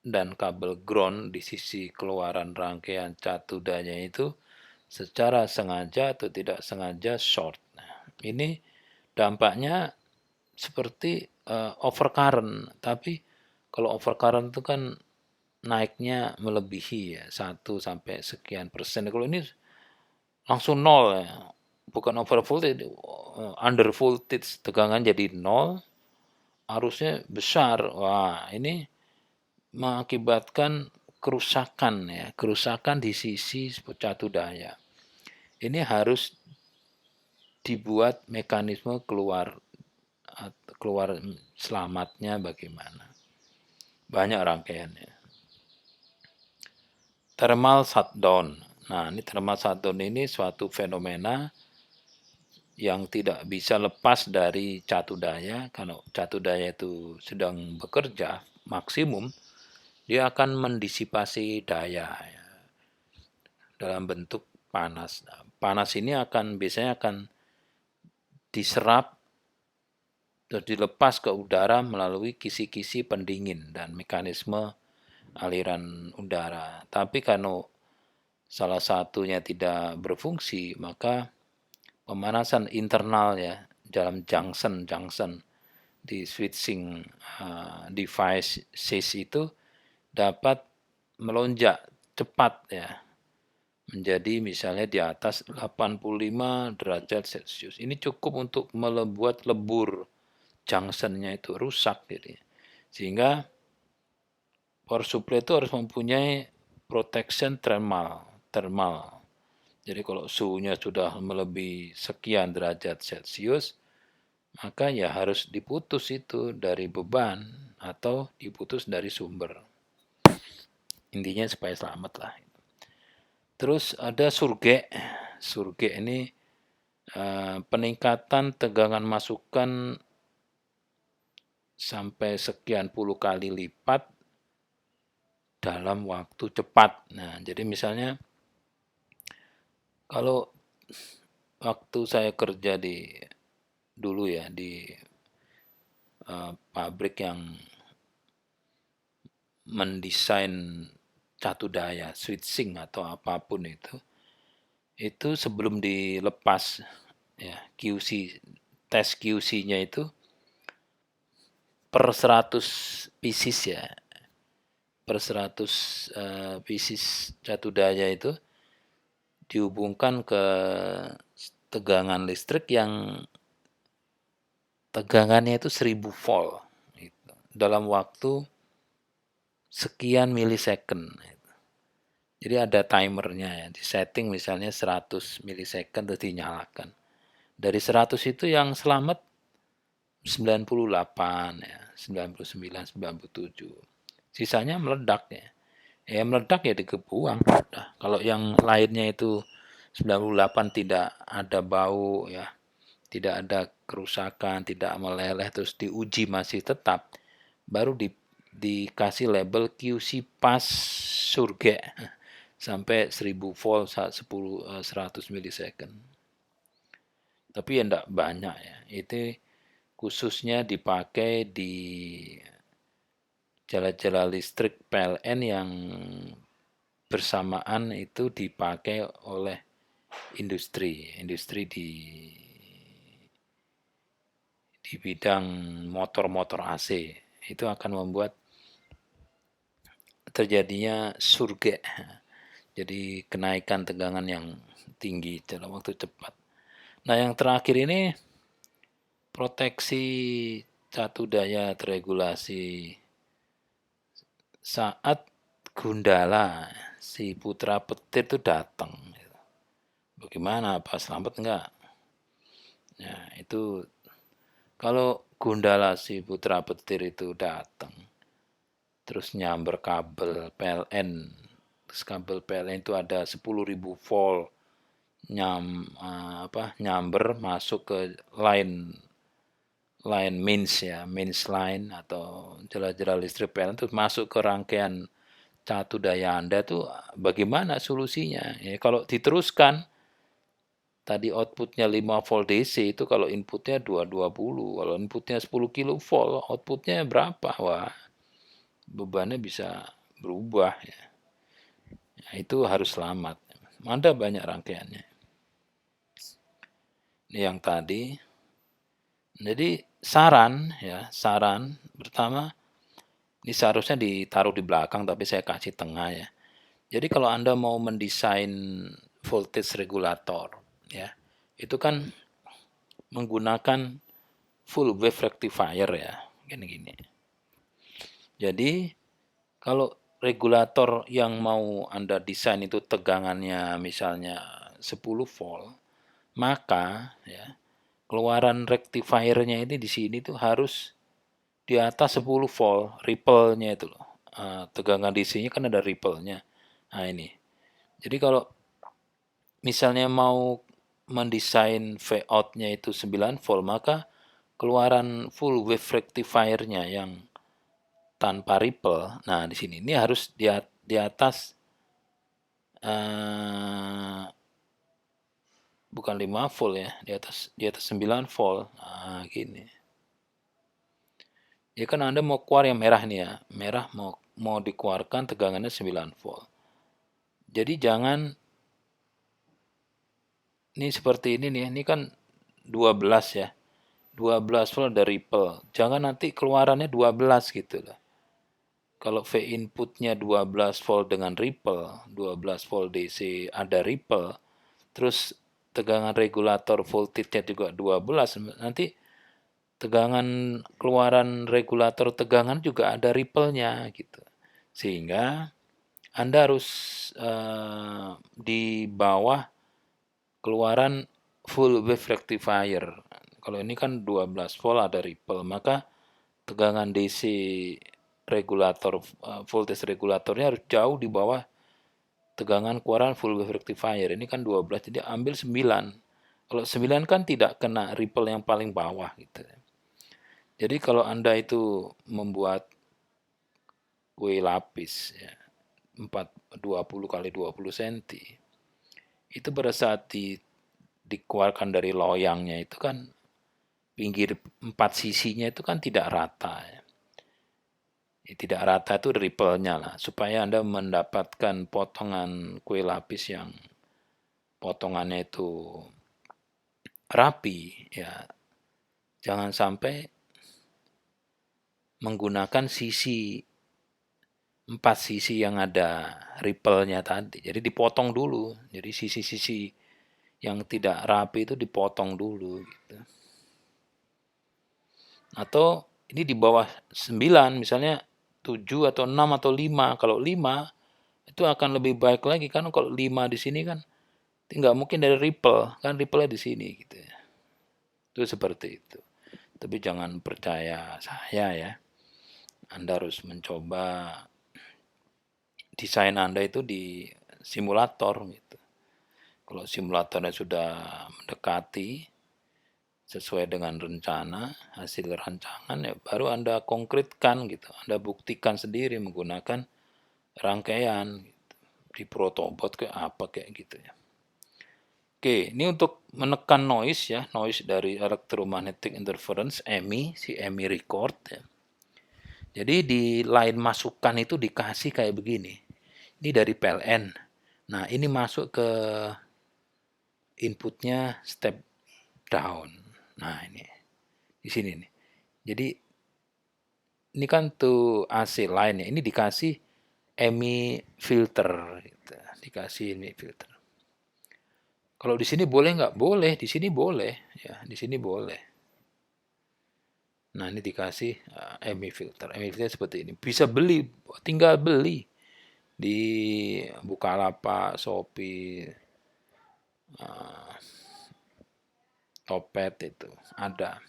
dan kabel ground di sisi keluaran rangkaian catu daya itu secara sengaja atau tidak sengaja short. Nah, ini dampaknya seperti overcurrent, tapi kalau overcurrent itu kan naiknya melebihi ya 1 sampai sekian %. Kalau ini langsung nol ya. Bukan over voltage, under voltage, tegangan jadi nol, arusnya besar. Wah, ini mengakibatkan kerusakan ya, kerusakan di sisi catu daya. Ini harus dibuat mekanisme keluar selamatnya bagaimana. Banyak rangkaiannya. Thermal shutdown. Nah, ini thermal shutdown ini suatu fenomena yang tidak bisa lepas dari catu daya. Kalau catu daya itu sedang bekerja maksimum, dia akan mendisipasi daya ya, dalam bentuk panas. Nah, panas ini biasanya akan diserap dan dilepas ke udara melalui kisi-kisi pendingin dan mekanisme aliran udara. Tapi kalau salah satunya tidak berfungsi, maka pemanasan internal ya dalam junction di switching devices itu dapat melonjak cepat ya menjadi misalnya di atas 85 derajat Celcius. Ini cukup untuk membuat lebur junctionnya itu rusak jadi. Sehingga power supply itu harus mempunyai protection thermal. Jadi kalau suhunya sudah melebihi sekian derajat Celcius, maka ya harus diputus itu dari beban atau diputus dari sumber. Intinya supaya selamat lah. Terus ada surge. Surge ini peningkatan tegangan masukan sampai sekian puluh kali lipat dalam waktu cepat. Nah, jadi misalnya kalau waktu saya kerja dulu ya di pabrik yang mendesain catu daya, switching atau apapun itu sebelum dilepas ya QC, tes QC-nya itu per 100 pieces ya, per 100 pieces catu daya itu dihubungkan ke tegangan listrik yang tegangannya itu 1000 volt gitu, dalam waktu sekian milisecond. Jadi ada timernya ya, di setting misalnya 100 milisecond terus dinyalakan. Dari 100 itu yang selamat 98 ya, 99, 97. Sisanya meledak ya. Ya meledak ya dikebuang. Nah, kalau yang lainnya itu 98 tidak ada bau ya, tidak ada kerusakan, tidak meleleh terus diuji masih tetap, baru dikasih label QC pas surge sampai 1000 volt 100 milisecond. Tapi ya enggak banyak ya. Itu khususnya dipakai di jala-jala listrik PLN yang bersamaan itu dipakai oleh industri di bidang motor-motor AC. Itu akan membuat terjadinya surge. Jadi kenaikan tegangan yang tinggi dalam waktu cepat. Nah, yang terakhir ini proteksi catu daya teregulasi saat gundala si putra petir itu datang. Bagaimana, apa selamat enggak? Ya, itu kalau gundala si putra petir itu datang, terus nyamber kabel PLN, terus kabel PLN itu ada 10.000 volt, nyamber masuk ke line mains ya, mains line atau jelar-jelar listrik PLN itu masuk ke rangkaian catu daya Anda tuh bagaimana solusinya? Ya, kalau diteruskan tadi outputnya 5 volt DC itu kalau inputnya 220, kalau inputnya 10 kilo volt, outputnya berapa? Wah, bebannya bisa berubah ya. Ya, itu harus selamat. Ada banyak rangkaiannya. Ini yang tadi. Jadi saran pertama ini seharusnya ditaruh di belakang tapi saya kasih tengah ya. Jadi kalau Anda mau mendesain voltage regulator ya, itu kan menggunakan full wave rectifier ya, gini-gini. Jadi kalau regulator yang mau Anda desain itu tegangannya misalnya 10 volt, maka ya keluaran rectifiernya ini di sini tuh harus di atas 10 volt, ripple-nya itu loh. Tegangan DC-nya kan ada ripple-nya. Nah ini. Jadi kalau misalnya mau mendesain V-out-nya itu 9 volt, maka keluaran full wave rectifier-nya yang tanpa ripple, nah di sini ini harus di atas bukan 5 volt ya, di atas 9 volt. Nah, gini. Ya kan Anda mau keluar yang merah nih ya. Merah mau dikeluarkan tegangannya 9 volt. Jadi jangan ini seperti ini nih, ini kan 12 ya. 12 volt ada ripple. Jangan nanti keluarannya 12 gitu loh. Kalau V inputnya 12 volt dengan ripple, 12 volt DC ada ripple, terus tegangan regulator voltage-nya juga 12, nanti tegangan keluaran regulator tegangan juga ada ripple-nya gitu. Sehingga Anda harus di bawah keluaran full wave rectifier. Kalau ini kan 12 volt ada ripple, maka tegangan DC regulator voltage regulatornya harus jauh di bawah tegangan keluaran full wave rectifier. Ini kan 12, jadi ambil 9. Kalau 9 kan tidak kena ripple yang paling bawah gitu. Jadi kalau Anda itu membuat kue lapis ya, 20 kali 20 cm, itu pada saat dikeluarkan dari loyangnya itu kan pinggir 4 sisinya itu kan tidak rata ya. Tidak rata itu ripple-nya lah, supaya Anda mendapatkan potongan kue lapis yang potongannya itu rapi ya. Jangan sampai menggunakan empat sisi yang ada ripple-nya tadi. Jadi dipotong dulu. Jadi sisi-sisi yang tidak rapi itu dipotong dulu gitu. Atau ini di bawah 9 misalnya 7 atau 6 atau 5. Kalau 5 itu akan lebih baik lagi kan kalau 5 di sini kan nggak mungkin dari ripple, kan ripple-nya di sini gitu ya. Itu seperti itu. Tapi jangan percaya saya ya. Anda harus mencoba desain Anda itu di simulator gitu. Kalau simulatornya sudah mendekati sesuai dengan rencana, hasil rancangan ya baru Anda konkretkan gitu. Anda buktikan sendiri menggunakan rangkaian gitu. Di protobot kayak apa kayak gitu ya. Oke, ini untuk menekan noise ya, noise dari electromagnetic interference EMI, si EMI record ya. Jadi di line masukan itu dikasih kayak begini. Ini dari PLN. Nah, ini masuk ke inputnya step down. Nah, ini di sini nih. Jadi ini kan tuh AC line ya. Ini dikasih EMI filter gitu. Dikasih ini filter. Kalau di sini boleh nggak? Boleh, di sini boleh ya, di sini boleh. Nah, ini dikasih EMI filter. EMI filter seperti ini. Bisa beli, tinggal beli di Bukalapak, Shopee, Topet itu ada.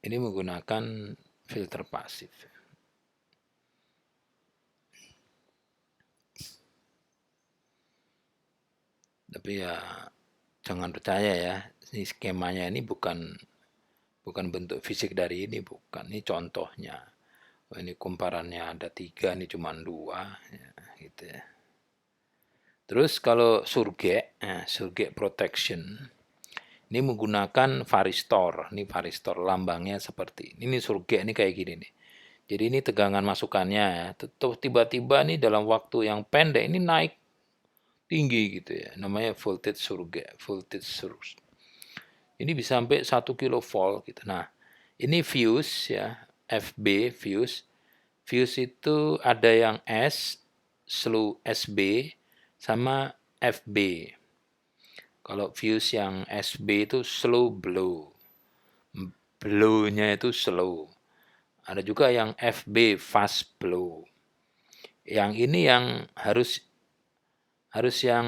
Ini menggunakan filter pasif. Tapi ya jangan percaya ya, ini skemanya ini bukan bentuk fisik dari ini, bukan. Ini contohnya. Oh, ini kumparannya ada 3, ini cuma 2, ya, gitu ya. Terus kalau surge protection, ini menggunakan varistor. Ini varistor lambangnya seperti ini. Ini surge ini kayak gini nih. Jadi ini tegangan masukannya ya. Tiba-tiba nih dalam waktu yang pendek ini naik tinggi gitu ya. Namanya voltage surge. Ini bisa sampai 1 kilovolt gitu. Nah, ini fuse ya, FB fuse. Fuse itu ada yang S, slow SB, sama FB. Kalau fuse yang SB itu slow blow. Blow-nya itu slow. Ada juga yang FB fast blow. Yang ini yang harus yang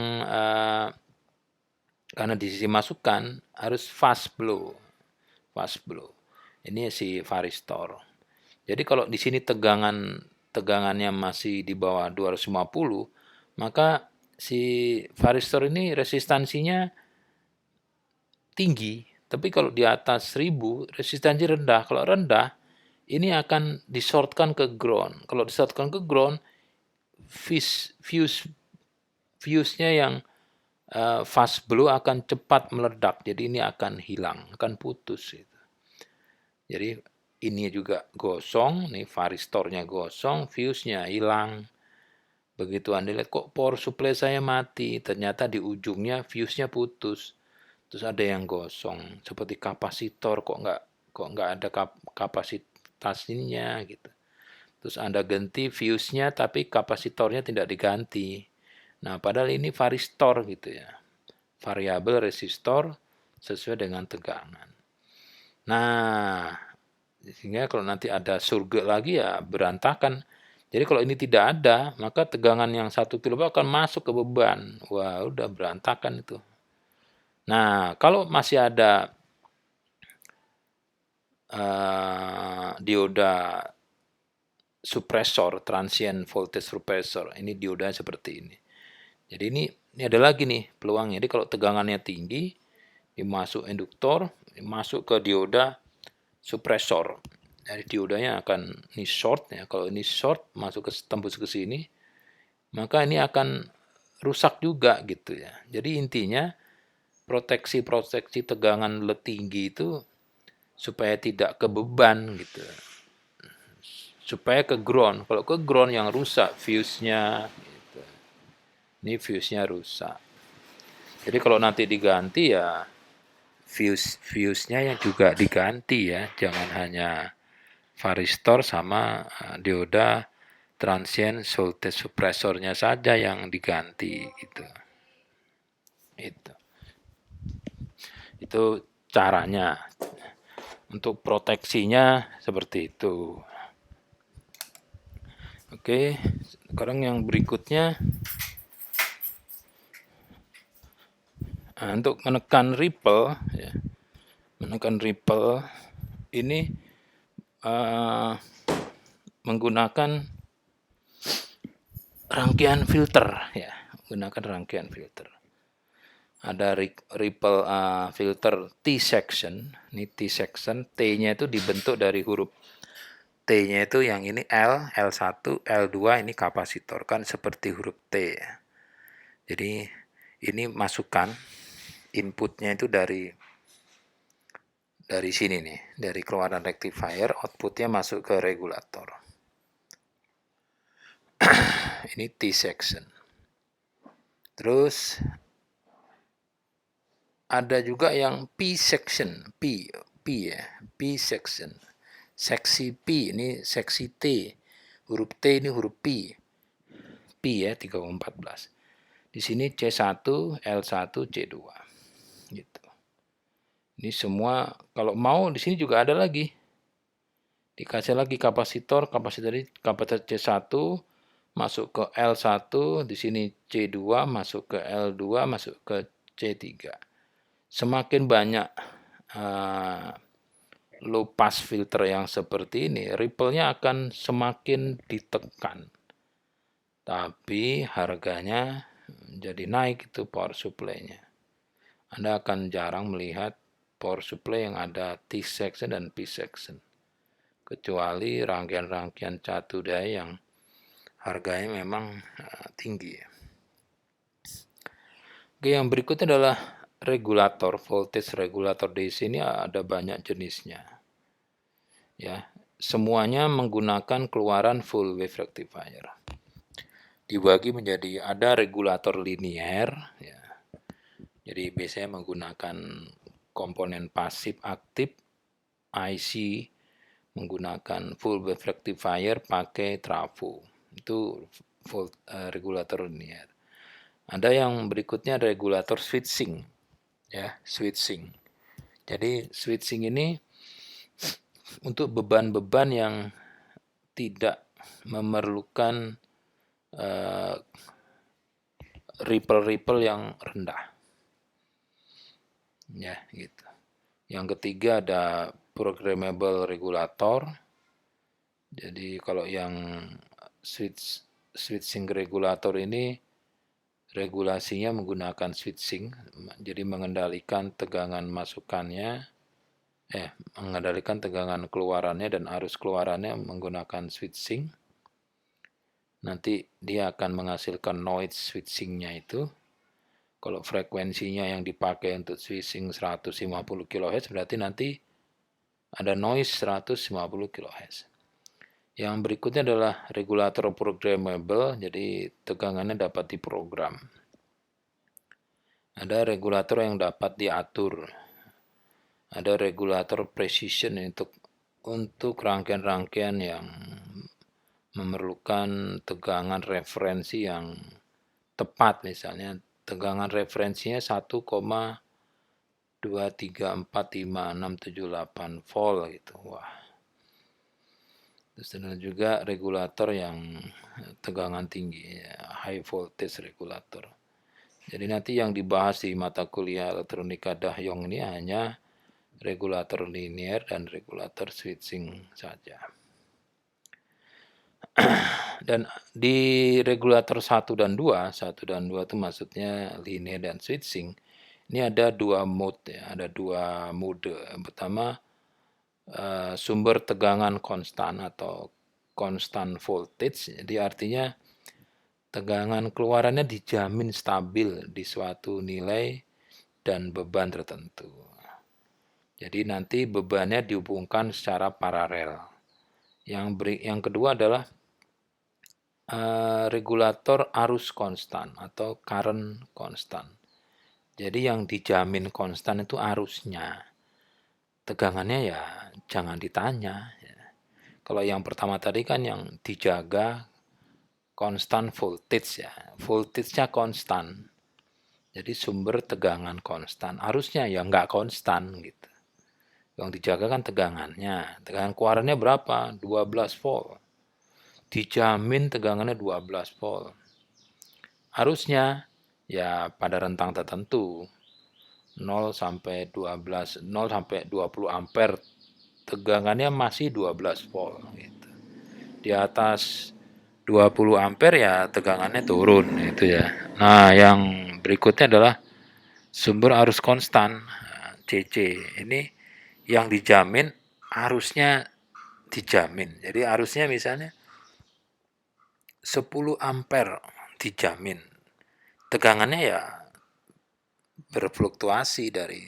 karena di sisi masukan harus fast blow. Fast blow. Ini si varistor. Jadi kalau di sini tegangannya masih di bawah 250, maka si varistor ini resistansinya tinggi. Tapi kalau di atas 1000 resistansi rendah. Kalau rendah ini akan disortkan ke ground. Kalau disortkan ke ground, fuse-nya yang fast blow akan cepat meledak. Jadi ini akan hilang, akan putus. Gitu. Jadi ini juga gosong, nih varistornya gosong, fuse-nya hilang. Begitu Anda lihat kok power supply saya mati, ternyata di ujungnya fuse-nya putus. Terus ada yang gosong, seperti kapasitor kok nggak ada kapasitasnya gitu. Terus Anda ganti fuse-nya tapi kapasitornya tidak diganti. Nah, padahal ini varistor gitu ya. Variabel resistor sesuai dengan tegangan. Nah, sehingga kalau nanti ada surge lagi ya berantakan. Jadi kalau ini tidak ada, maka tegangan yang 1 kV akan masuk ke beban. Wah, udah berantakan itu. Nah, kalau masih ada dioda suppressor, transient voltage suppressor, ini diodanya seperti ini. Jadi ini ada lagi nih peluangnya. Jadi kalau tegangannya tinggi, dimasuk induktor, masuk ke dioda suppressor. Jadi diodanya akan ini short ya. Kalau ini short masuk ke tembus ke sini, maka ini akan rusak juga gitu ya. Jadi intinya proteksi tegangan tinggi itu supaya tidak ke beban gitu. Supaya ke ground. Kalau ke ground yang rusak fuse-nya gitu. Ini fuse-nya rusak. Jadi kalau nanti diganti ya fuse-nya yang juga diganti ya. Jangan hanya varistor sama dioda transient voltage suppressornya saja yang diganti gitu. Itu caranya. Untuk proteksinya seperti itu. Oke, sekarang yang berikutnya untuk menekan ripple ya. Menekan ripple ini menggunakan rangkaian filter ya, menggunakan rangkaian filter. Ada ripple filter T-section. Ini T-section, T-nya itu dibentuk dari huruf T-nya itu yang ini L, L1, L2 ini kapasitor kan seperti huruf T ya. Jadi ini masukan inputnya itu dari sini nih, dari keluaran rectifier, outputnya masuk ke regulator. Ini T-section. Terus ada juga yang P-section, P ya, P-section. Seksi P, ini seksi T. Huruf T ini huruf P. P ya, 3014. Di sini C1, L1, C2. Gitu. Ini semua kalau mau di sini juga ada lagi. Dikasih lagi kapasitor C1 masuk ke L1, di sini C2 masuk ke L2, masuk ke C3. Semakin banyak low pass filter yang seperti ini, ripple-nya akan semakin ditekan. Tapi harganya jadi naik itu power supply-nya. Anda akan jarang melihat power supply yang ada T section dan P section, kecuali rangkaian-rangkaian catu daya yang harganya memang tinggi. Oke, yang berikutnya adalah regulator, voltage regulator. Di sini ada banyak jenisnya. Ya, semuanya menggunakan keluaran full wave rectifier. Dibagi menjadi ada regulator linear, ya. Jadi biasanya menggunakan komponen pasif aktif, IC menggunakan full wave rectifier pakai trafo. Itu regulator linear. Ada yang berikutnya regulator switching, ya, switching. Jadi switching ini untuk beban-beban yang tidak memerlukan ripple-ripple yang rendah, ya gitu. Yang ketiga ada programmable regulator. Jadi kalau yang switching regulator ini regulasinya menggunakan switching, jadi mengendalikan tegangan masukannya, mengendalikan tegangan keluarannya dan arus keluarannya menggunakan switching. Nanti dia akan menghasilkan noise switchingnya itu. Kalau frekuensinya yang dipakai untuk switching 150 kHz, berarti nanti ada noise 150 kHz. Yang berikutnya adalah regulator programmable, jadi tegangannya dapat diprogram. Ada regulator yang dapat diatur. Ada regulator precision untuk rangkaian-rangkaian yang memerlukan tegangan referensi yang tepat, misalnya tegangan referensinya 1,2345678 volt gitu. Wah. Terus ada juga regulator yang tegangan tinggi, high voltage regulator. Jadi nanti yang dibahas di mata kuliah elektronika Dahyong ini hanya regulator linear dan regulator switching saja. Dan di regulator 1 dan 2 itu maksudnya linear dan switching. Ini ada dua mode, ya, ada dua mode. Yang pertama sumber tegangan konstan atau constant voltage, jadi artinya tegangan keluarannya dijamin stabil di suatu nilai dan beban tertentu. Jadi nanti bebannya dihubungkan secara paralel. Yang kedua adalah regulator arus konstan atau current konstan. Jadi yang dijamin konstan itu arusnya. Tegangannya ya jangan ditanya. Kalau yang pertama tadi kan yang dijaga konstan voltage, ya. Voltage-nya konstan. Jadi sumber tegangan konstan. Arusnya ya nggak konstan gitu. Yang dijaga kan tegangannya. Tegangan keluarannya berapa? 12 volt. Dijamin tegangannya 12 volt. Arusnya ya pada rentang tertentu. 0 sampai 12, 0 sampai 20 ampere, tegangannya masih 12 volt gitu. Di atas 20 ampere ya tegangannya turun itu ya. Nah, yang berikutnya adalah sumber arus konstan, CC. Ini yang dijamin arusnya dijamin. Jadi arusnya misalnya 10 ampere dijamin. Tegangannya ya berfluktuasi dari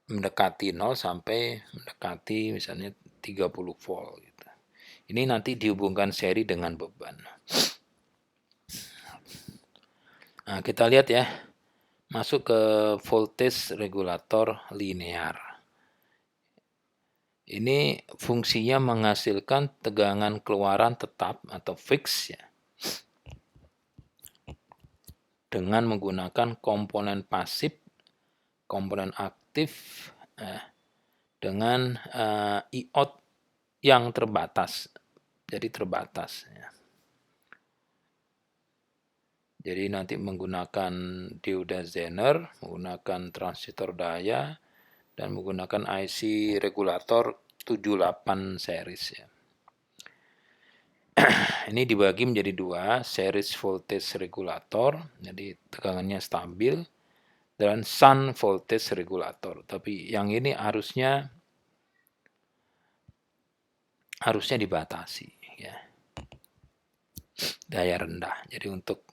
mendekati 0 sampai mendekati misalnya 30 volt gitu. Ini nanti dihubungkan seri dengan beban. Nah, kita lihat ya. Masuk ke voltage regulator linear. Ini fungsinya menghasilkan tegangan keluaran tetap atau fix ya. Dengan menggunakan komponen pasif, komponen aktif, dengan iot yang terbatas. Jadi terbatas ya. Jadi nanti menggunakan dioda Zener, menggunakan transistor daya, dan menggunakan IC regulator 78 series ya. Ini dibagi menjadi dua, series voltage regulator, jadi tegangannya stabil, dan sun voltage regulator. Tapi yang ini harusnya dibatasi, ya, daya rendah. Jadi untuk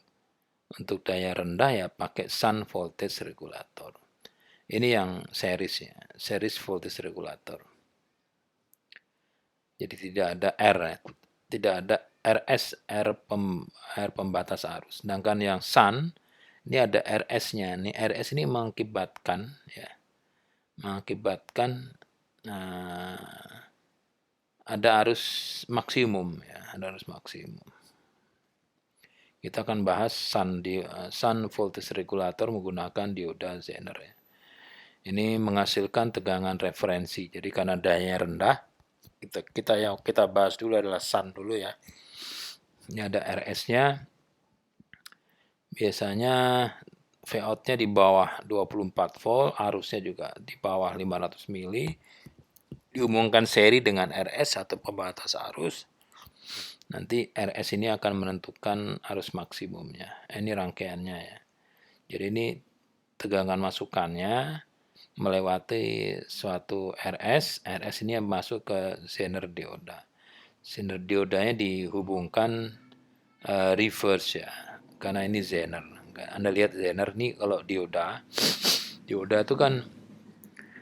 daya rendah ya pakai sun voltage regulator. Ini yang series ya, series voltage regulator. Jadi tidak ada R, tidak ada RS, R pembatas arus. Sedangkan yang sun ini ada RS-nya. Nih RS ini mengakibatkan ya, ada arus maksimum ya, ada arus maksimum. Kita akan bahas sun voltage regulator menggunakan dioda Zener ya. Ini menghasilkan tegangan referensi. Jadi karena dayanya rendah, kita bahas dulu adalah sun dulu ya. Ini ada RS-nya. Biasanya Vout-nya di bawah 24 volt, arusnya juga di bawah 500 mili. Dihubungkan seri dengan RS atau pembatas arus. Nanti RS ini akan menentukan arus maksimumnya. Ini rangkaiannya ya. Jadi ini tegangan masukannya melewati suatu RS. RS ini masuk ke Zener dioda. Zener diodanya dihubungkan reverse ya. Karena ini Zener. Anda lihat Zener nih kalau dioda itu kan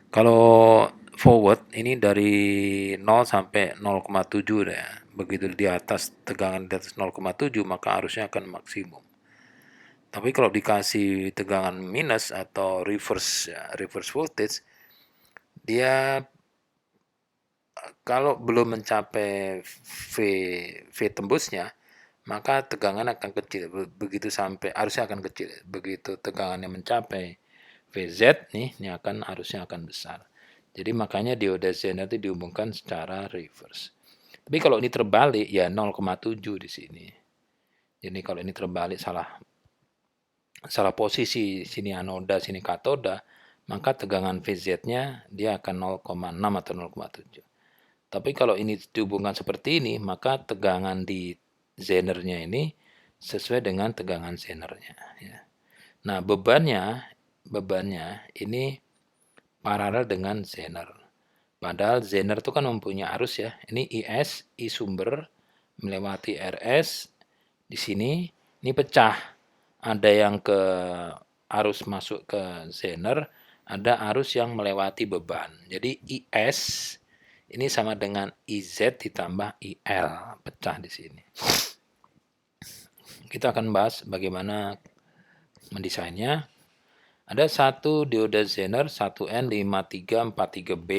kalau forward ini dari 0 sampai 0,7 ya. Begitu di atas tegangan di atas 0,7 maka arusnya akan maksimum. Tapi kalau dikasih tegangan minus atau reverse ya, reverse voltage, dia kalau belum mencapai V tembusnya maka tegangan akan kecil. Begitu sampai arusnya akan kecil. Begitu tegangannya mencapai VZ nih, ini arusnya akan besar. Jadi makanya dioda Zener itu dihubungkan secara reverse. Tapi kalau ini terbalik ya 0,7 di sini. Jadi kalau ini terbalik salah posisi, sini anoda, sini katoda, maka tegangan VZ-nya dia akan 0,6 atau 0,7. Tapi kalau ini dihubungkan seperti ini, maka tegangan di Zener-nya ini sesuai dengan tegangan Zener-nya. Ya. Nah, bebannya ini paralel dengan Zener. Padahal Zener itu kan mempunyai arus ya. Ini IS, I sumber melewati RS. Di sini ini pecah. Ada yang ke arus masuk ke Zener, ada arus yang melewati beban. Jadi IS ini sama dengan IZ ditambah IL, pecah di sini. Kita akan bahas bagaimana mendesainnya. Ada satu dioda Zener 1N5343B.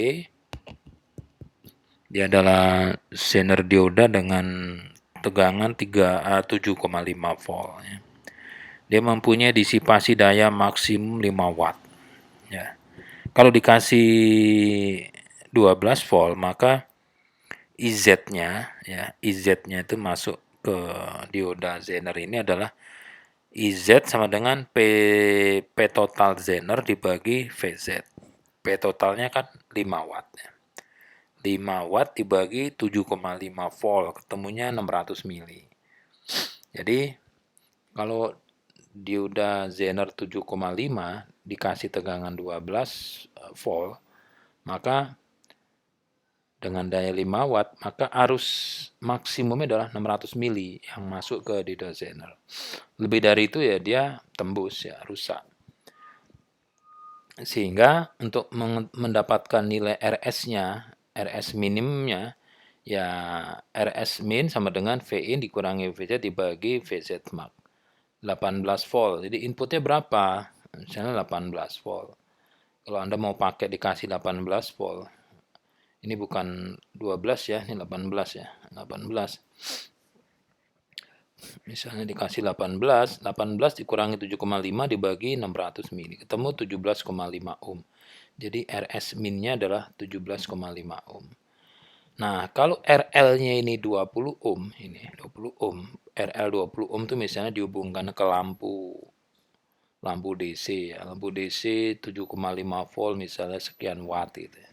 Dia adalah Zener dioda dengan tegangan 7,5 volt. Ya. Dia mempunyai disipasi daya maksimum 5 watt. Ya. Kalau dikasih 12 volt, maka IZ-nya ya, IZ-nya itu masuk ke dioda Zener ini adalah IZ sama dengan P total Zener dibagi VZ. P totalnya kan 5 watt ya. 5 watt dibagi 7,5 volt, ketemunya 600 mili. Jadi kalau dioda Zener 7,5 dikasih tegangan 12 volt, maka dengan daya 5 watt, maka arus maksimumnya adalah 600 mili yang masuk ke dioda Zener. Lebih dari itu ya dia tembus ya, rusak. Sehingga untuk mendapatkan nilai RS-nya, RS minimumnya, ya RS min sama dengan Vin dikurangi VZ dibagi VZ max. 18 volt. Jadi inputnya berapa? Misalnya 18 volt. Kalau Anda mau pakai dikasih 18 volt. Ini bukan 12 ya, ini 18 ya. 18. Misalnya dikasih 18 dikurangi 7,5 dibagi 600 mili. Ketemu 17,5 ohm. Jadi RS min-nya adalah 17,5 ohm. Nah, kalau RL-nya ini 20 ohm, ini 20 ohm. RL 20 ohm itu misalnya dihubungkan ke lampu DC ya. Lampu DC 7,5 volt misalnya sekian watt gitu ya.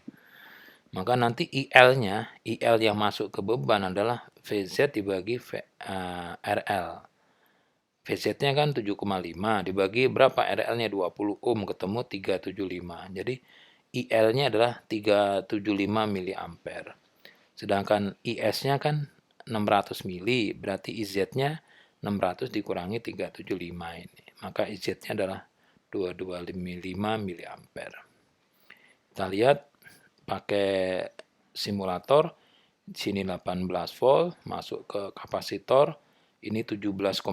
Maka nanti IL yang masuk ke beban adalah VZ dibagi RL. VZ-nya kan 7,5 dibagi berapa, RL-nya 20 ohm, ketemu 375. Jadi IL-nya adalah 375 miliampere. Sedangkan IS-nya kan 600 mili, berarti IZ-nya 600 dikurangi 375 ini. Maka IZ-nya adalah 225 miliampere. Kita lihat pakai simulator, di sini 18 volt masuk ke kapasitor, ini 17,5,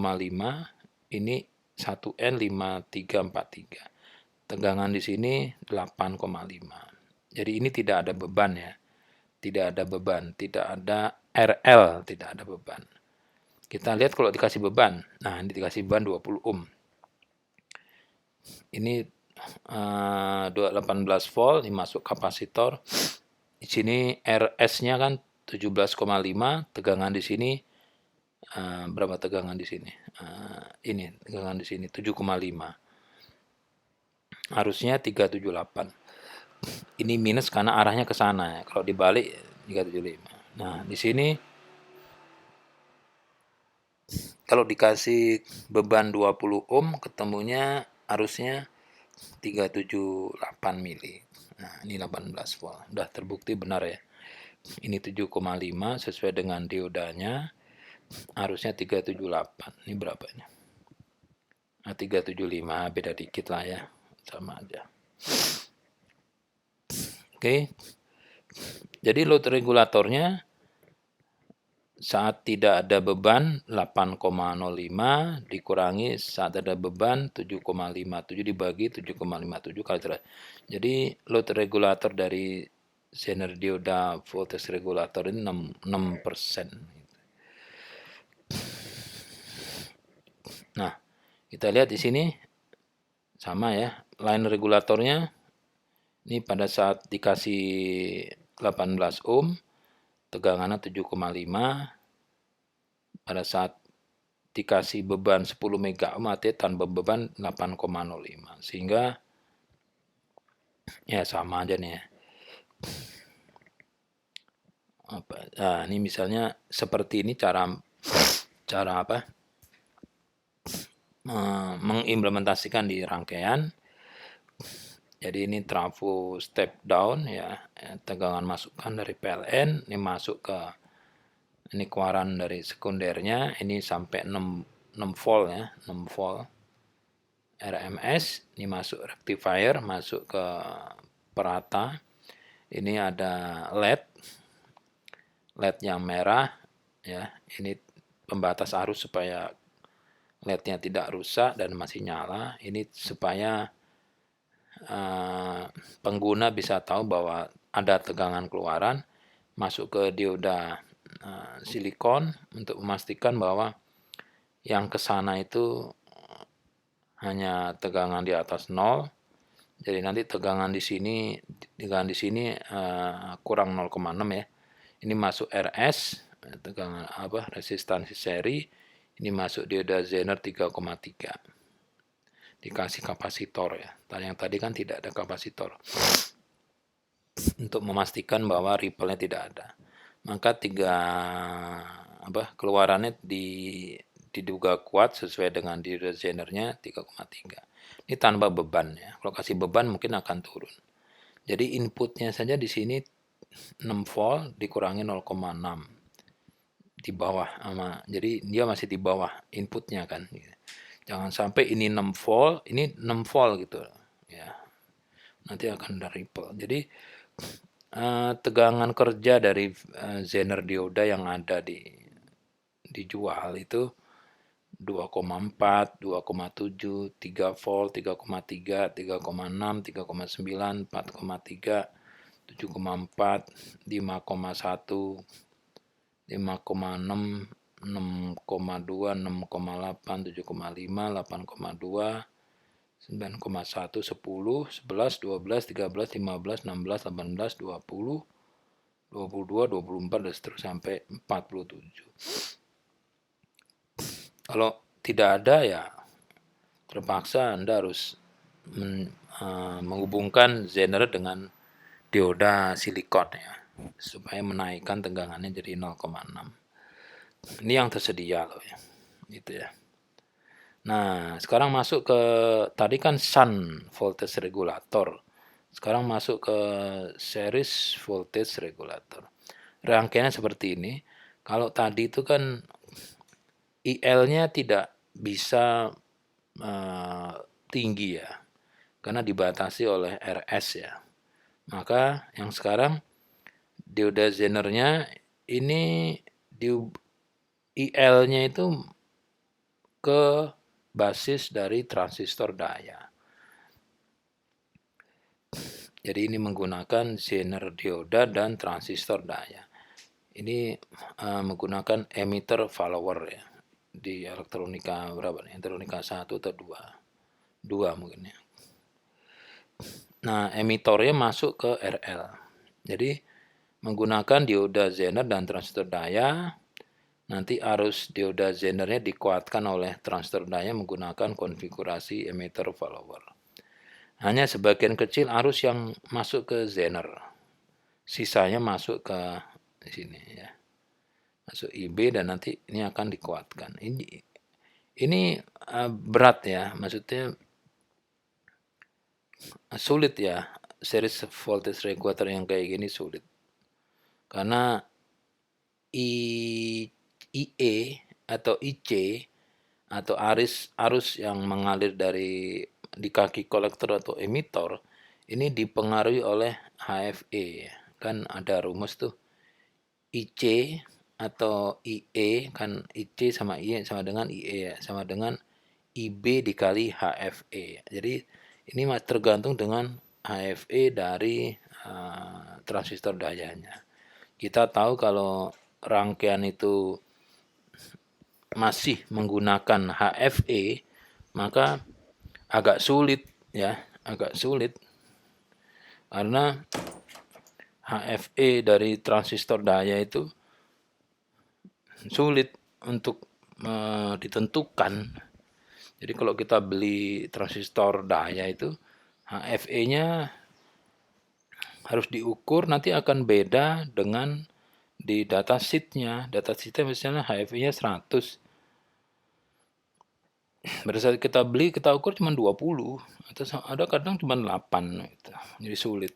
ini 1N 5343. Tegangan di sini 8,5. Jadi ini tidak ada beban ya. Tidak ada beban, tidak ada RL, tidak ada beban. Kita lihat kalau dikasih beban. Nah, ini dikasih beban 20 ohm. Ini 18 volt, ini masuk kapasitor. Di sini RS-nya kan 17,5, tegangan di sini berapa tegangan di sini? Ini tegangan di sini 7,5. Harusnya 378. Ini minus karena arahnya ke sana ya. Kalau dibalik 375. Nah, di sini kalau dikasih beban 20 ohm ketemunya arusnya 378 mili. Nah, ini 18 volt. Udah terbukti benar ya. Ini 7,5 sesuai dengan diodanya. Arusnya 378. Ini berapa ini? Nah, 375, beda dikit lah ya. Sama aja. Oke. Jadi load regulatornya saat tidak ada beban 8,05 dikurangi saat ada beban 7,57 dibagi 7,57 kali 100. Jadi load regulator dari Zener dioda voltage regulator ini 6%. Nah, kita lihat di sini sama ya, line regulatornya ini pada saat dikasih 18 ohm tegangannya 7,5, pada saat dikasih beban 10 mega ohm artinya tanpa beban 8,05, sehingga ya sama aja nih ya. Nah, ini misalnya seperti ini cara apa mengimplementasikan di rangkaian. Jadi ini trafo step down ya, tegangan masukan dari PLN, ini masuk ke ini keluaran dari sekundernya, ini sampai 6 volt ya, 6 volt RMS, ini masuk rectifier, masuk ke perata. Ini ada LED yang merah ya, ini pembatas arus supaya LED-nya tidak rusak dan masih nyala. Ini supaya pengguna bisa tahu bahwa ada tegangan keluaran masuk ke dioda silikon untuk memastikan bahwa yang ke sana itu hanya tegangan di atas 0. Jadi nanti tegangan di sini kurang 0,6 ya. Ini masuk RS, tegangan resistansi seri. Ini masuk dioda Zener 3,3. Dikasih kapasitor ya. Yang tadi kan tidak ada kapasitor. Untuk memastikan bahwa ripple-nya tidak ada. Maka keluarannya diduga kuat sesuai dengan dioda Zener-nya 3,3. Ini tanpa beban ya. Kalau kasih beban mungkin akan turun. Jadi inputnya saja di sini 6 volt dikurangi 0,6 di bawah jadi dia masih di bawah inputnya kan. Jangan sampai ini 6 volt, ini 6 volt gitu ya. Nanti akan ada ripple. Jadi tegangan kerja dari Zener dioda yang ada dijual itu 2,4, 2,7, 3 volt, 3,3, 3,6, 3,9, 4,3, 7,4, 5,1, 5,6, 6,2, 6,8, 7,5, 8,2, 9,1, 10, 11, 12, 13, 15, 16, 18, 20, 22, 24, dan seterusnya sampai 47. Kalau tidak ada ya terpaksa Anda harus menghubungkan Zener dengan dioda silikon ya, supaya menaikkan tegangannya jadi 0,6. Ini yang tersedia loh ya, gitu ya. Nah, sekarang masuk ke tadi kan Sun voltage regulator. Sekarang masuk ke series voltage regulator. Rangkaiannya seperti ini. Kalau tadi itu kan IL-nya tidak bisa tinggi ya, karena dibatasi oleh RS ya. Maka yang sekarang dioda Zener-nya ini di IL-nya itu ke basis dari transistor daya. Jadi ini menggunakan Zener dioda dan transistor daya. Ini menggunakan emitter follower ya. Di elektronika berapa nih? Elektronika 1 atau 2? 2 mungkin ya. Nah, emitornya masuk ke RL. Jadi menggunakan dioda Zener dan transistor daya. Nanti arus dioda Zenernya dikuatkan oleh transistor daya menggunakan konfigurasi emitter follower. Hanya sebagian kecil arus yang masuk ke Zener. Sisanya masuk ke sini ya. Masuk IB dan nanti ini akan dikuatkan. Ini berat ya, maksudnya sulit ya. Series voltage regulator yang kayak gini sulit. Karena IE atau IC atau arus yang mengalir dari di kaki kolektor atau emitor ini dipengaruhi oleh HFE. Kan ada rumus tuh IC atau IE, kan IC sama IE sama dengan IE ya, sama dengan IB dikali HFE. Jadi ini tergantung dengan HFE dari transistor dayanya. Kita tahu kalau rangkaian itu masih menggunakan HFE, maka agak sulit ya, agak sulit karena HFE dari transistor daya itu sulit untuk ditentukan. Jadi kalau kita beli transistor daya itu HFE-nya harus diukur, nanti akan beda dengan di datasheet-nya. Datasheet-nya misalnya HFE-nya 100. Pada saat kita beli, kita ukur cuma 20. Atau ada kadang cuma 8. Gitu. Jadi sulit.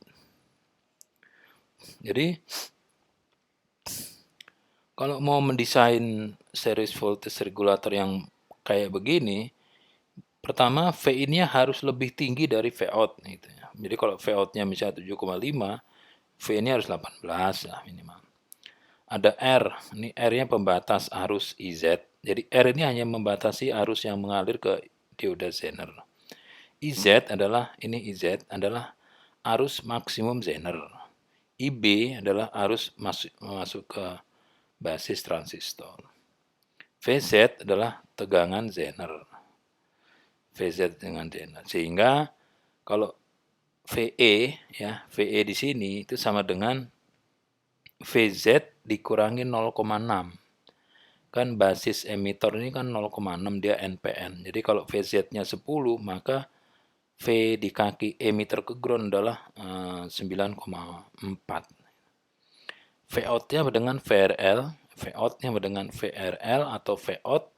Jadi kalau mau mendesain series voltage regulator yang kayak begini, pertama V-in-nya harus lebih tinggi dari V-out. Gitu ya. Jadi kalau V-out-nya misalnya 7,5, V-nya harus 18 lah minimal. Ada R, ini R-nya pembatas arus IZ. Jadi R ini hanya membatasi arus yang mengalir ke dioda Zener. IZ adalah, ini IZ adalah arus maksimum Zener. IB adalah arus masuk ke basis transistor. VZ adalah tegangan Zener. VZ dengan Zener. Sehingga kalau VE ya, VE di sini itu sama dengan VZ dikurangi 0,6. Kan basis emitor ini kan 0,6, dia NPN. Jadi kalau VZ-nya 10, maka V di kaki emitter ke ground adalah 9,4. V-out-nya dengan VRL, V-out-nya dengan VRL atau V-out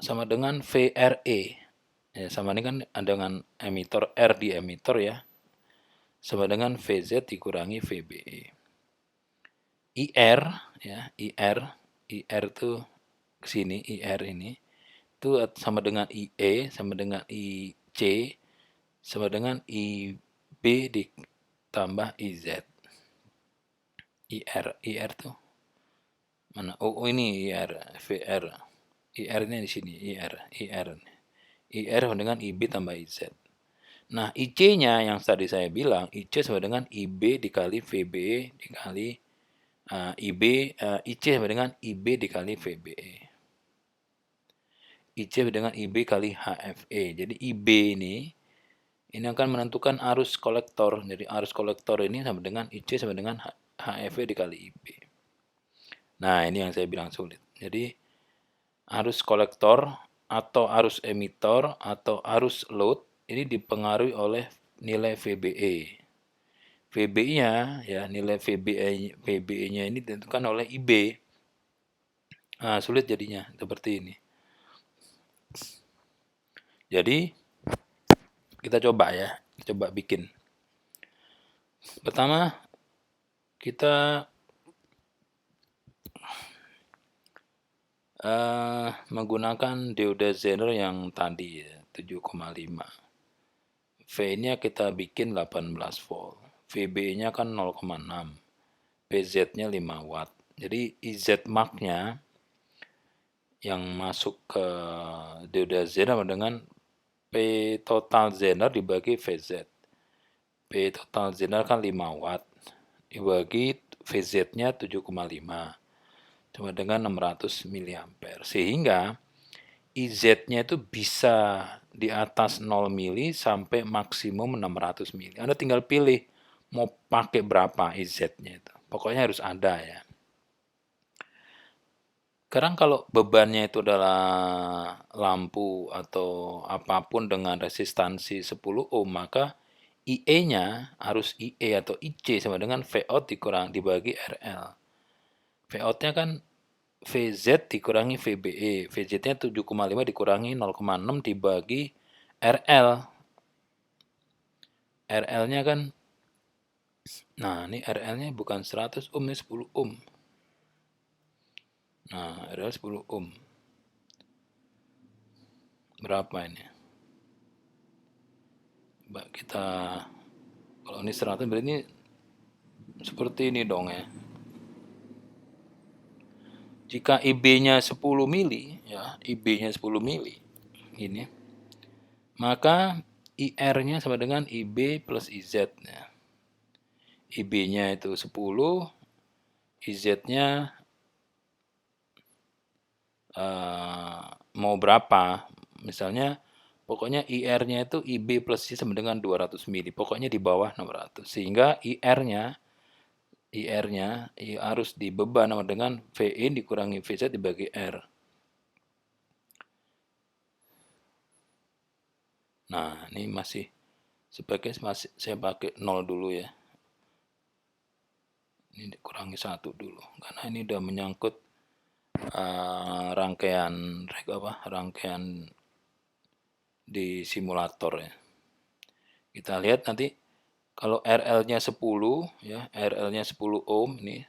sama dengan VRE. Ya, sama ini kan dengan emitor R di emitor ya. Sama dengan VZ dikurangi VBE. IR ya, IR tuh ke sini, IR ini itu sama dengan IE sama dengan IC sama dengan IB ditambah IZ. IR tuh mana? Oh ini IR, VR. IR ini di sini, IR dengan IB tambah IZ. Nah, IC-nya yang tadi saya bilang, IC sama dengan IB dikali VBE dikali IC sama dengan IB dikali VBE. IC sama dengan IB kali HFE. Jadi IB ini akan menentukan arus kolektor. Jadi arus kolektor ini sama dengan IC sama dengan HFE dikali IB. Nah, ini yang saya bilang sulit. Jadi arus kolektor atau arus emitor atau arus load ini dipengaruhi oleh nilai VBE. VBE-nya ya, nilai VBE-nya ini ditentukan oleh IB. Nah, sulit jadinya seperti ini. Jadi kita coba ya, coba bikin. Pertama kita menggunakan Deodazener yang tadi ya, 7,5. V-nya kita bikin 18 volt. VB-nya kan 0,6. PZ-nya 5 watt. Jadi IZ mark-nya yang masuk ke Deodazener dengan P total Zener dibagi VZ. P total Zener kan 5 watt. Dibagi VZ-nya 7,5. Cuma dengan 600 mA. Sehingga IZ-nya itu bisa di atas 0 mili sampai maksimum 600 mili. Anda tinggal pilih mau pakai berapa IZ-nya itu. Pokoknya harus ada ya. Sekarang kalau bebannya itu adalah lampu atau apapun dengan resistansi 10 ohm, maka IE-nya harus IE atau IC sama dengan Vout dibagi RL. Vout-nya kan VZ dikurangi VBE. VZ-nya 7,5 dikurangi 0,6 dibagi RL. RL-nya kan, nah ini RL-nya bukan 100 ohm, ini 10 ohm. Nah, RL 10 ohm. Berapa ini? Mbak kita, kalau ini 100 berarti ini seperti ini dong ya. Jika IB-nya 10 mili, ya, IB-nya 10 mili, ini, maka IR-nya sama dengan IB plus IZ. Ya. IB-nya itu 10, IZ-nya mau berapa? Misalnya, pokoknya IR-nya itu IB plus I sama dengan 200 mili. Pokoknya di bawah 600. Sehingga IR-nya harus dibeban sama dengan VI dikurangi VZ dibagi R. Nah, ini masih saya pakai 0 dulu ya. Ini dikurangi 1 dulu. Karena ini udah menyangkut rangkaian di simulator ya. Kita lihat nanti kalau RL-nya 10 ya, RL-nya 10 ohm ini.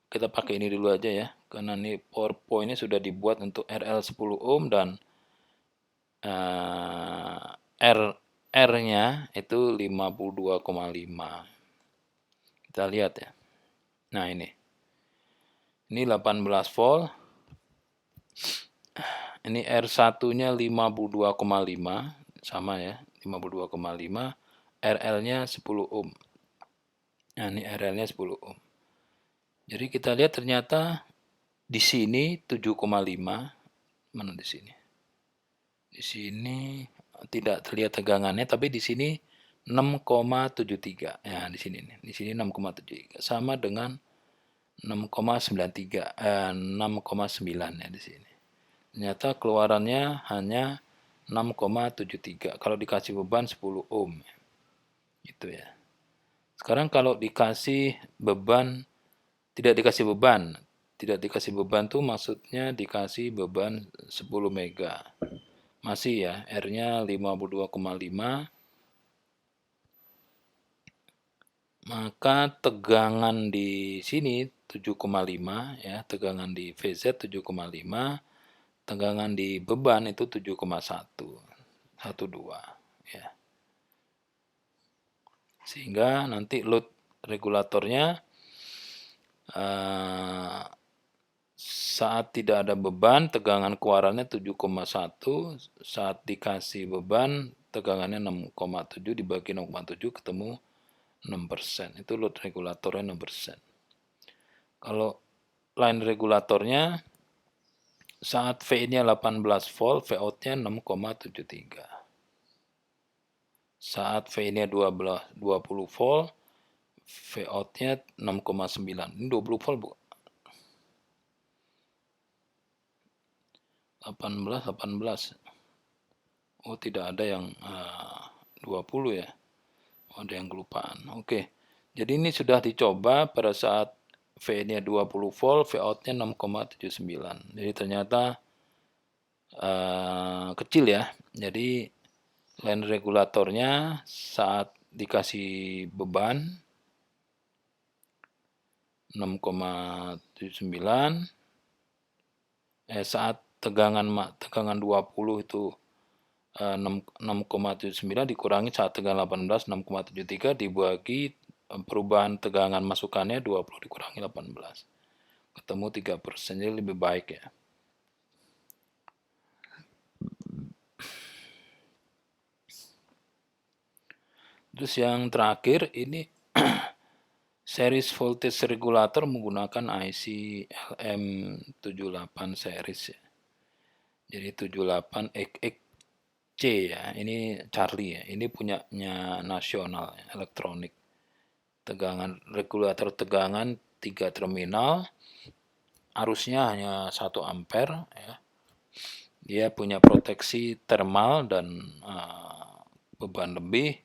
Kita pakai ini dulu aja ya, karena ini PowerPoint-nya sudah dibuat untuk RL 10 ohm dan R-nya itu 52,5. Kita lihat ya. Nah ini 18 volt. Ini R1-nya 52,5, sama ya, 52,5. RL-nya 10 ohm. Nah ini RL-nya 10 ohm. Jadi kita lihat ternyata di sini 7,5. Mana di sini? Di sini tidak terlihat tegangannya, tapi di sini 6,73. Ya, di sini nih. Di sini 6,73 sama dengan 6,93 6,9 ya di sini. Ternyata keluarannya hanya 6,73 kalau dikasih beban 10 ohm. Gitu ya. Sekarang kalau dikasih beban, tidak dikasih beban tuh maksudnya dikasih beban 10 mega. Masih ya, R-nya 52,5. Maka tegangan di sini 7,5 ya, tegangan di VZ 7,5, tegangan di beban itu 7,1, 12 ya. Sehingga nanti load regulatornya saat tidak ada beban tegangan keluarannya 7,1, saat dikasih beban tegangannya 6,7 dibagi 0,7 ketemu 6%. Itu load regulatornya 6%. Kalau line regulatornya saat V-nya 18 volt, Vout-nya 6,73. Saat V-nya 20 volt, Vout-nya 6,9. Ini 20 volt, Bu. 18. Oh, tidak ada yang 20 ya. Ada yang kelupaan. Oke. Jadi ini sudah dicoba pada saat V-nya 20 volt, V-out-nya 6,79. Jadi ternyata kecil ya. Jadi line regulatornya saat dikasih beban 6,79, saat tegangan 20 itu 6,79 dikurangi saat tegangan 18 6,73 dibagi perubahan tegangan masukannya 20 dikurangi 18 ketemu 3%, jadi lebih baik ya. Terus yang terakhir ini series voltage regulator menggunakan IC LM78 series ya. Jadi 78XX C ya, ini Charlie ya, ini punyanya Nasional ya, Elektronik. Tegangan regulator tegangan 3 terminal, arusnya hanya 1 ampere ya. Dia punya proteksi thermal dan beban lebih.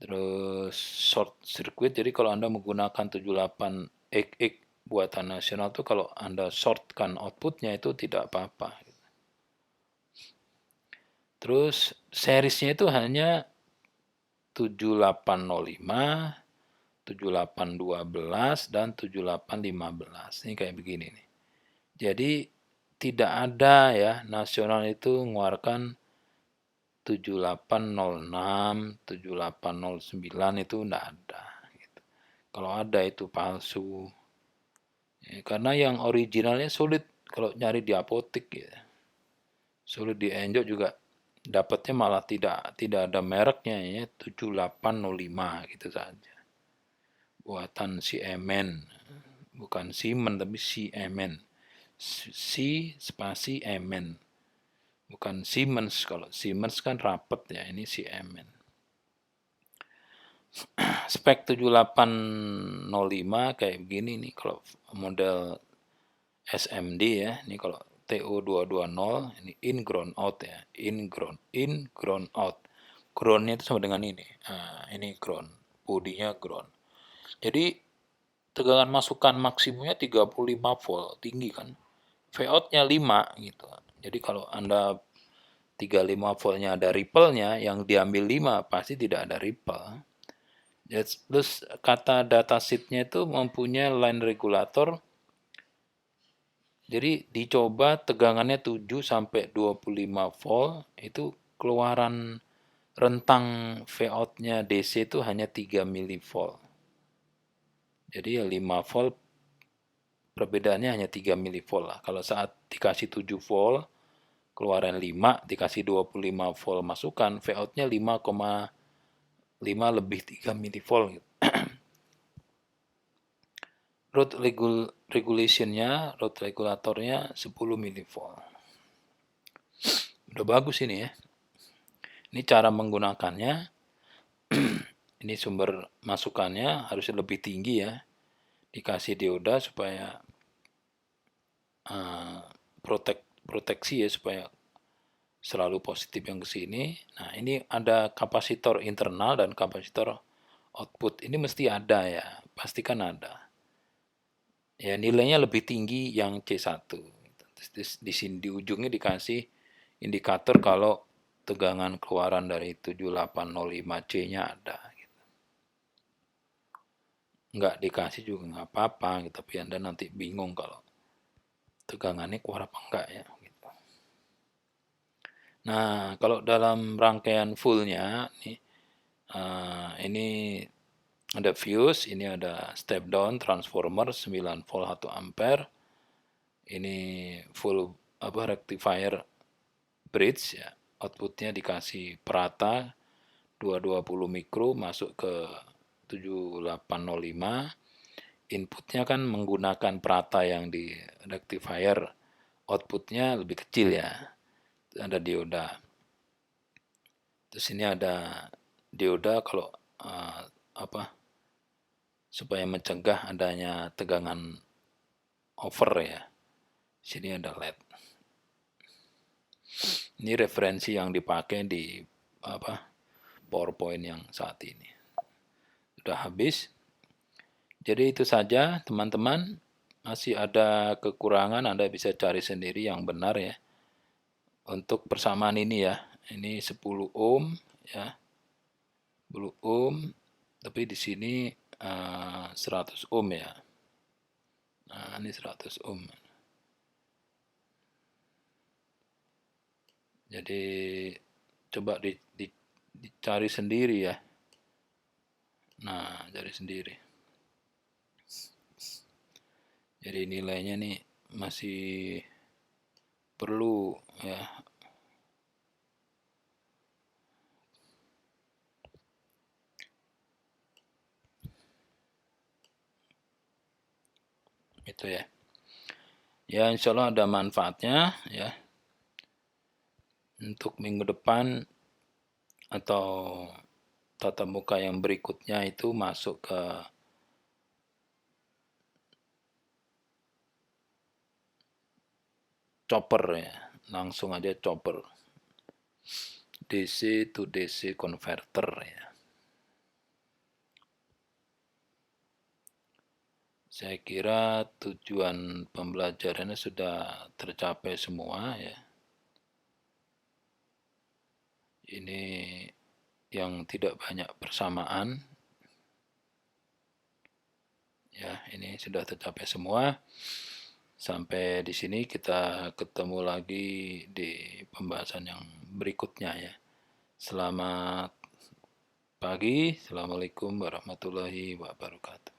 Terus short circuit, jadi kalau Anda menggunakan 78XX buatan Nasional tuh kalau Anda shortkan outputnya itu tidak apa-apa. Terus seriesnya itu hanya 7805, 7812 dan 7815. Ini kayak begini nih. Jadi tidak ada ya, Nasional itu mengeluarkan 7806, 7809 itu enggak ada gitu. Kalau ada itu palsu. Ya, karena yang originalnya sulit kalau nyari di apotek ya. Sulit di Enjok juga dapatnya malah tidak ada mereknya ya, 7805 gitu saja. Buatan Siemens, bukan Siemens tapi Siemens. Si spasi Emen, bukan Siemens. Kalau Siemens kan rapet ya, ini Siemens. Spek 7805 kayak begini nih kalau model SMD ya. Ini kalau TO220 ini in ground out ya, in ground out. Groundnya itu sama dengan ini. Nah, ini ground, bodinya ground. Jadi tegangan masukan maksimumnya 35 volt, tinggi kan. V-out-nya 5 gitu. Jadi kalau Anda 35 voltnya ada ripple-nya, yang diambil 5 pasti tidak ada ripple. Terus kata datasheet-nya itu mempunyai line regulator. Jadi dicoba tegangannya 7 sampai 25 volt, itu keluaran rentang V-out-nya DC itu hanya 3 mV. Jadi ya 5 volt perbedaannya hanya 3 mV lah. Kalau saat dikasih 7 volt, keluaran 5, dikasih 25 volt masukan, V-out-nya 5,5 lebih 3 mV gitu. Road regulation-nya, road regulatornya 10 mV. Udah bagus ini ya. Ini cara menggunakannya. Ini sumber masukannya harus lebih tinggi ya. Dikasih dioda supaya proteksi ya, supaya selalu positif yang ke sini. Nah, ini ada kapasitor internal dan kapasitor output. Ini mesti ada ya, pastikan ada. Ya, nilainya lebih tinggi yang C1. Terus di sini di ujungnya dikasih indikator kalau tegangan keluaran dari 7805C-nya ada. Gitu. Nggak dikasih juga nggak apa-apa, gitu. Tapi Anda nanti bingung kalau tegangannya keluar apa enggak ya. Gitu. Nah, kalau dalam rangkaian fullnya, ini ada fuse, ini ada step down transformer 9 volt 1 ampere. Ini full rectifier bridge ya. Outputnya dikasih perata 220 mikro masuk ke 7805. Inputnya kan menggunakan perata yang di rectifier, outputnya lebih kecil ya. Ada dioda. Terus ini ada dioda kalau supaya mencegah adanya tegangan over ya. Sini ada LED. Ini referensi yang dipakai di PowerPoint yang saat ini. Sudah habis. Jadi itu saja teman-teman. Masih ada kekurangan, Anda bisa cari sendiri yang benar ya. Untuk persamaan ini ya. Ini 10 ohm ya. 10 ohm, tapi di sini 100 ohm ya. Nah, ini 100 ohm. Jadi coba dicari sendiri ya. Nah, cari sendiri. Jadi nilainya nih masih perlu ya. Itu ya. Ya, insya Allah ada manfaatnya ya. Untuk minggu depan atau tatap muka yang berikutnya itu masuk ke chopper ya. Langsung aja chopper. DC to DC converter ya. Saya kira tujuan pembelajarannya sudah tercapai semua ya. Ini yang tidak banyak persamaan. Ya, ini sudah tercapai semua. Sampai di sini kita ketemu lagi di pembahasan yang berikutnya ya. Selamat pagi. Assalamualaikum warahmatullahi wabarakatuh.